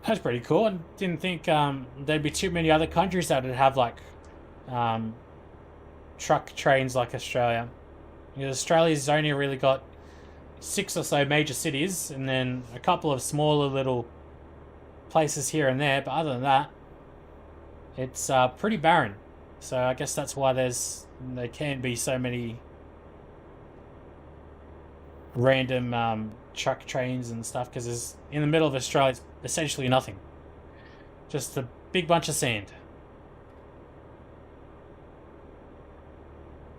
That's pretty cool. I didn't think there'd be too many other countries that would have like truck trains like Australia. Because Australia's only really got 6 or so major cities and then a couple of smaller little places here and there. But other than that, it's pretty barren. So I guess that's why there can't be so many random truck trains and stuff, because in the middle of Australia it's essentially nothing, just a big bunch of sand.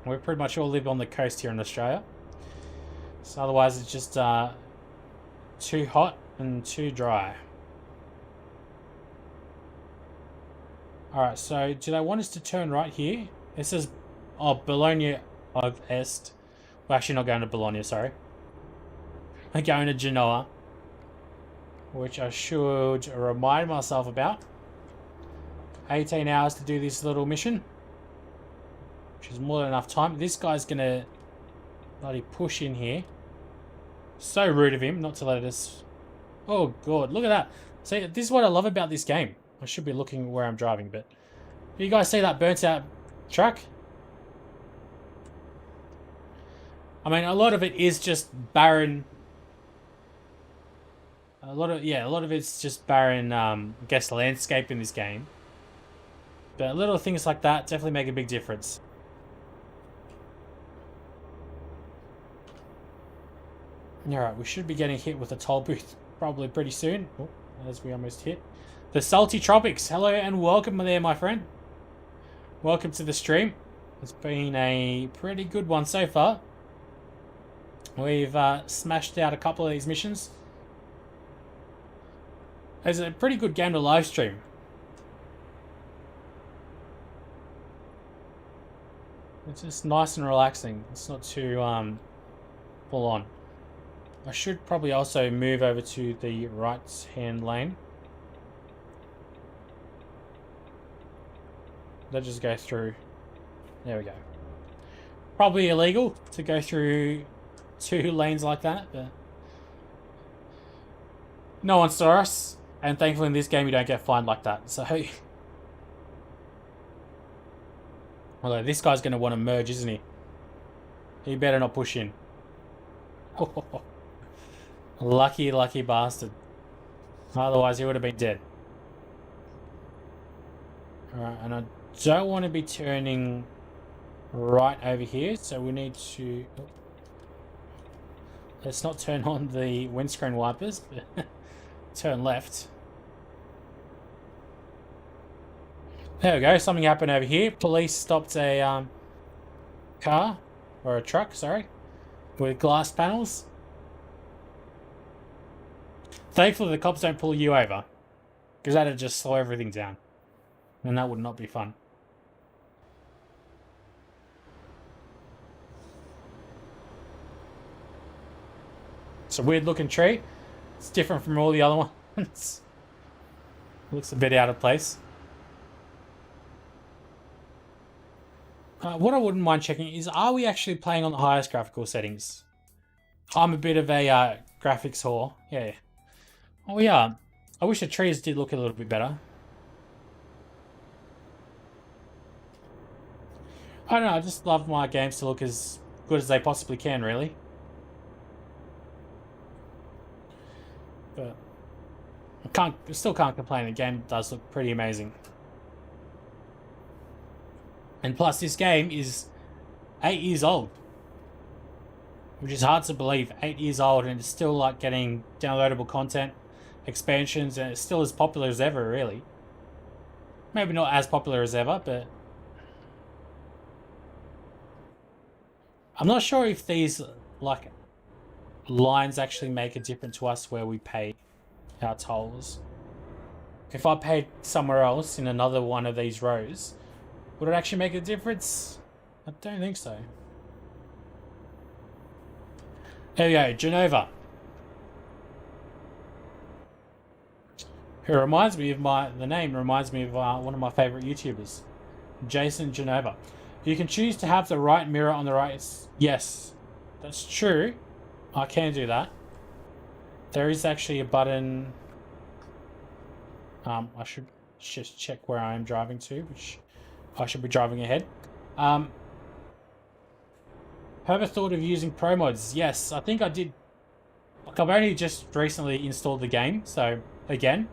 We pretty much all live on the coast here in Australia, so otherwise it's just too hot and too dry. Alright, so do they want us to turn right here? It says, oh, Bologna of Est. We're actually not going to Bologna, sorry. I'm going to Genoa, which I should remind myself about. 18 hours to do this little mission, which is more than enough time. This guy's going to bloody push in here. So rude of him not to let us... Oh, God, look at that. See, this is what I love about this game. I should be looking where I'm driving, but... You guys see that burnt out truck? I mean, a lot of it is just barren... A lot of it's just barren, I guess, landscape in this game. But little things like that definitely make a big difference. Alright, we should be getting hit with a toll booth probably pretty soon. Oh, as we almost hit. The Salty Tropics. Hello and welcome there, my friend. Welcome to the stream. It's been a pretty good one so far. We've smashed out a couple of these missions. It's a pretty good game to live stream. It's just nice and relaxing. It's not too full on. I should probably also move over to the right hand lane. Let's just go through. There we go. Probably illegal to go through 2 lanes like that, but no one saw us. And thankfully in this game you don't get fined like that. So, although this guy's going to want to merge, isn't he? He better not push in. Lucky, lucky bastard. Otherwise he would have been dead. Alright, and I don't want to be turning right over here, so we need to... Let's not turn on the windscreen wipers, but turn left. There we go, something happened over here. Police stopped a car, or a truck, sorry, with glass panels. Thankfully the cops don't pull you over, because that'd just slow everything down. And that would not be fun. It's a weird looking tree. It's different from all the other ones. Looks a bit out of place. What I wouldn't mind checking is, are we actually playing on the highest graphical settings? I'm a bit of a graphics whore. Yeah. Oh yeah. I wish the trees did look a little bit better. I don't know, I just love my games to look as good as they possibly can, really. But still can't complain. The game does look pretty amazing. And plus, this game is 8 years old, which is hard to believe. 8 years old, and it's still like getting downloadable content, expansions, and it's still as popular as ever, really. Maybe not as popular as ever, but I'm not sure if these like lines actually make a difference to us where we pay our tolls. If I paid somewhere else in another one of these rows, would it actually make a difference? I don't think so. There we go, Genova. It reminds me of the name reminds me of one of my favorite YouTubers, Jason Genova. You can choose to have the right mirror on the right. Yes, that's true. I can do that. There is actually a button. I should just check where I am driving to, which I should be driving ahead. Ever thought of using Pro Mods? Yes, I think I did. Like, I've only just recently installed the game, so again,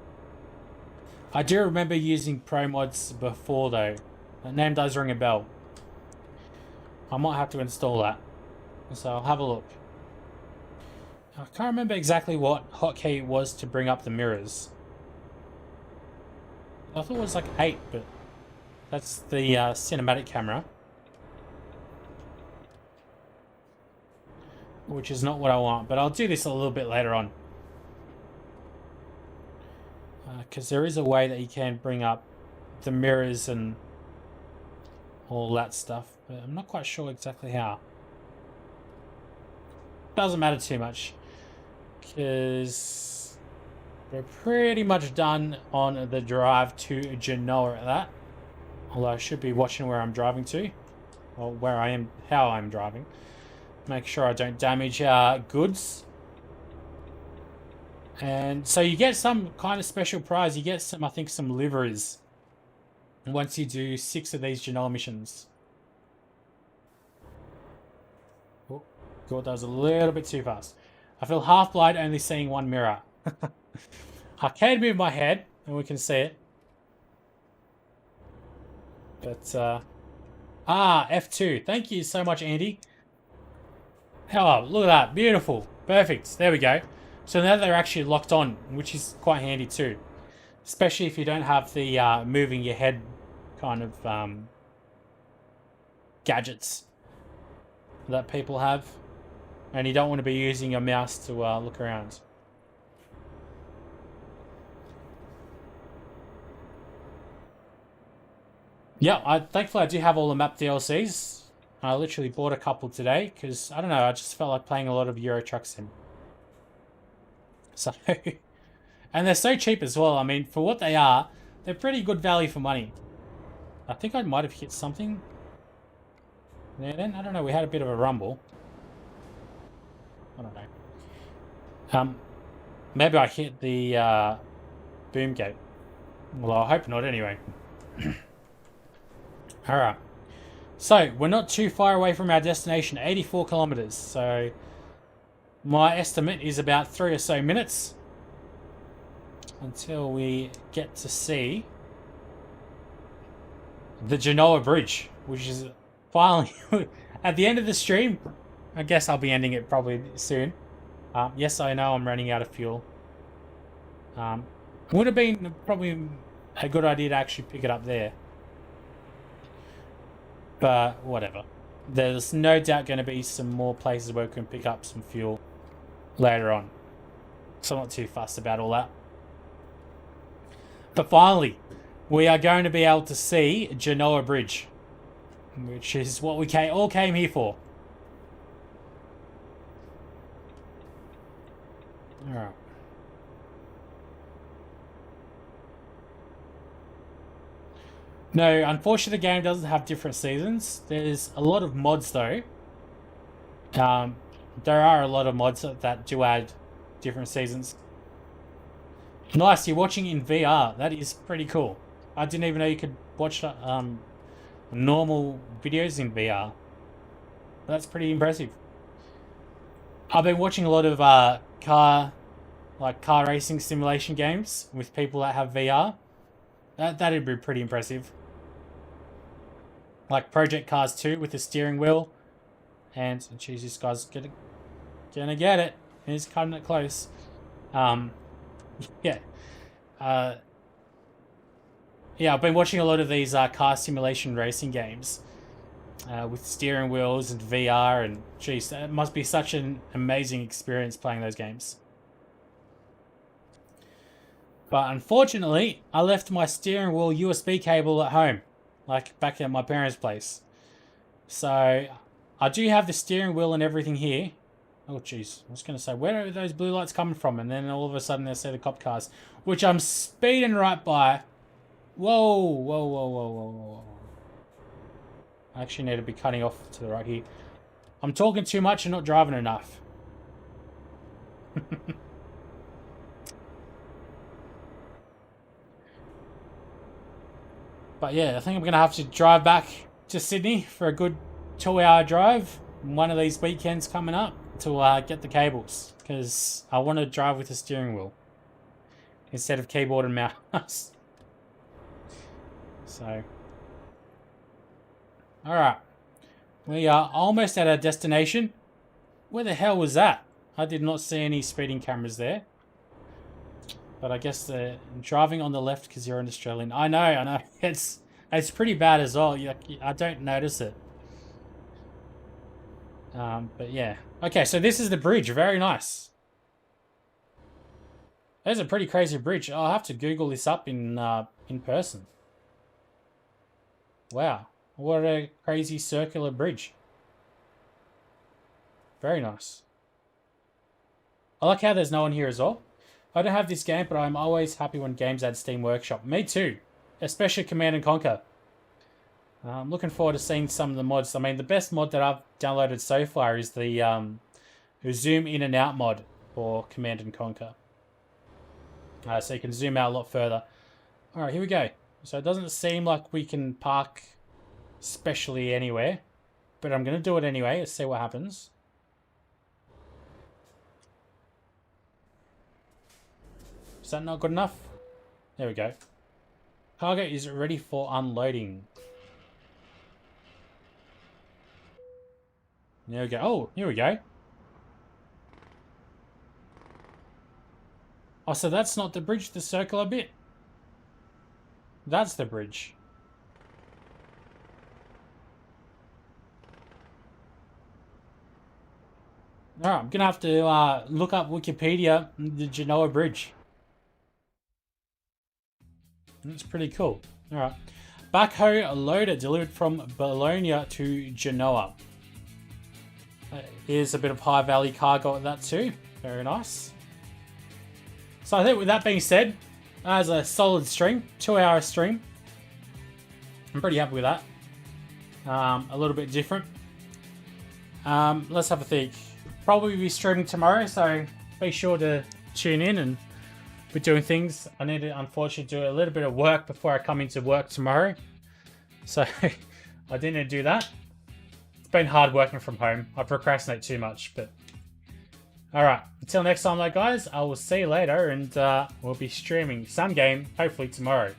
I do remember using Pro Mods before though. That name does ring a bell. I might have to install that, so I'll have a look. I can't remember exactly what hotkey it was to bring up the mirrors. I thought it was like 8, but that's the cinematic camera, which is not what I want, but I'll do this a little bit later on. Because there is a way that you can bring up the mirrors and all that stuff, but I'm not quite sure exactly how. Doesn't matter too much, because we're pretty much done on the drive to Genoa at that. Although I should be watching where I'm driving to, or where I am, how I'm driving. Make sure I don't damage goods. And so you get some kind of special prize. You get some, I think, some liveries once you do 6 of these Genoa missions. Oh, God, that was a little bit too fast. I feel half blind only seeing one mirror. I can move my head and we can see it. But, F2. Thank you so much, Andy. Oh, look at that. Beautiful. Perfect. There we go. So now they're actually locked on, which is quite handy too. Especially if you don't have the moving your head kind of gadgets that people have. And you don't want to be using your mouse to look around. Yeah, thankfully I do have all the map DLCs. I literally bought a couple today because, I don't know, I just felt like playing a lot of Euro Truck Sim. So, and they're so cheap as well. I mean, for what they are, they're pretty good value for money. I think I might have hit something there then. I don't know, we had a bit of a rumble. I don't know. Maybe I hit the boom gate. Well, I hope not anyway. Alright. So, we're not too far away from our destination, 84 kilometers. So, my estimate is about 3 or so minutes until we get to see the Genoa Bridge, which is finally at the end of the stream. I guess I'll be ending it probably soon. Yes, I know I'm running out of fuel. Would have been probably a good idea to actually pick it up there. But whatever. There's no doubt going to be some more places where we can pick up some fuel later on. So I'm not too fussed about all that. But finally, we are going to be able to see Genoa Bridge, which is what we all came here for. Alright. No, unfortunately the game doesn't have different seasons. There's a lot of mods though. There are a lot of mods that do add different seasons. Nice, you're watching in VR. That is pretty cool. I didn't even know you could watch normal videos in VR. That's pretty impressive. I've been watching a lot of car racing simulation games with people that have VR. That'd be pretty impressive. Like Project Cars 2 with the steering wheel. And geez, this guy's gonna get it. He's cutting it close. Yeah. Yeah, I've been watching a lot of these car simulation racing games with steering wheels and VR, and geez, it must be such an amazing experience playing those games. But unfortunately, I left my steering wheel USB cable at home, like back at my parents' place. So I do have the steering wheel and everything here. Oh, jeez. I was going to say, where are those blue lights coming from? And then all of a sudden they say the cop cars, which I'm speeding right by. Whoa, whoa, whoa, whoa, whoa, whoa. I actually need to be cutting off to the right here. I'm talking too much and not driving enough. But yeah, I think I'm going to have to drive back to Sydney for a good 2-hour drive one of these weekends coming up to get the cables, because I want to drive with a steering wheel instead of keyboard and mouse. So, alright, we are almost at our destination. Where the hell was that? I did not see any speeding cameras there. But I guess they're driving on the left because you're an Australian. I know. It's pretty bad as well. I don't notice it. But yeah. Okay, so this is the bridge. Very nice. There's a pretty crazy bridge. I'll have to Google this up in person. Wow. What a crazy circular bridge. Very nice. I like how there's no one here as well. I don't have this game, but I'm always happy when games add Steam Workshop. Me too. Especially Command & Conquer. I'm looking forward to seeing some of the mods. I mean, the best mod that I've downloaded so far is the zoom in and out mod for Command & Conquer. So you can zoom out a lot further. Alright, here we go. So it doesn't seem like we can park specially anywhere. But I'm going to do it anyway. Let's see what happens. Is that not good enough? There we go. Cargo is ready for unloading. There we go. Oh, here we go. Oh, so that's not the bridge, the circular bit. That's the bridge. Alright, I'm going to have to look up Wikipedia, the Genoa Bridge. That's pretty cool. Alright. Backhoe loader delivered from Bologna to Genoa. Here's a bit of high value cargo at that too. Very nice. So I think with that being said, as a solid stream, 2-hour stream. I'm pretty happy with that. A little bit different. Let's have a think. Probably be streaming tomorrow, so be sure to tune in and be doing things. I need to unfortunately do a little bit of work before I come into work tomorrow. So I didn't do that. It's been hard working from home. I procrastinate too much, but alright. Until next time though guys, I will see you later and we'll be streaming some game hopefully tomorrow.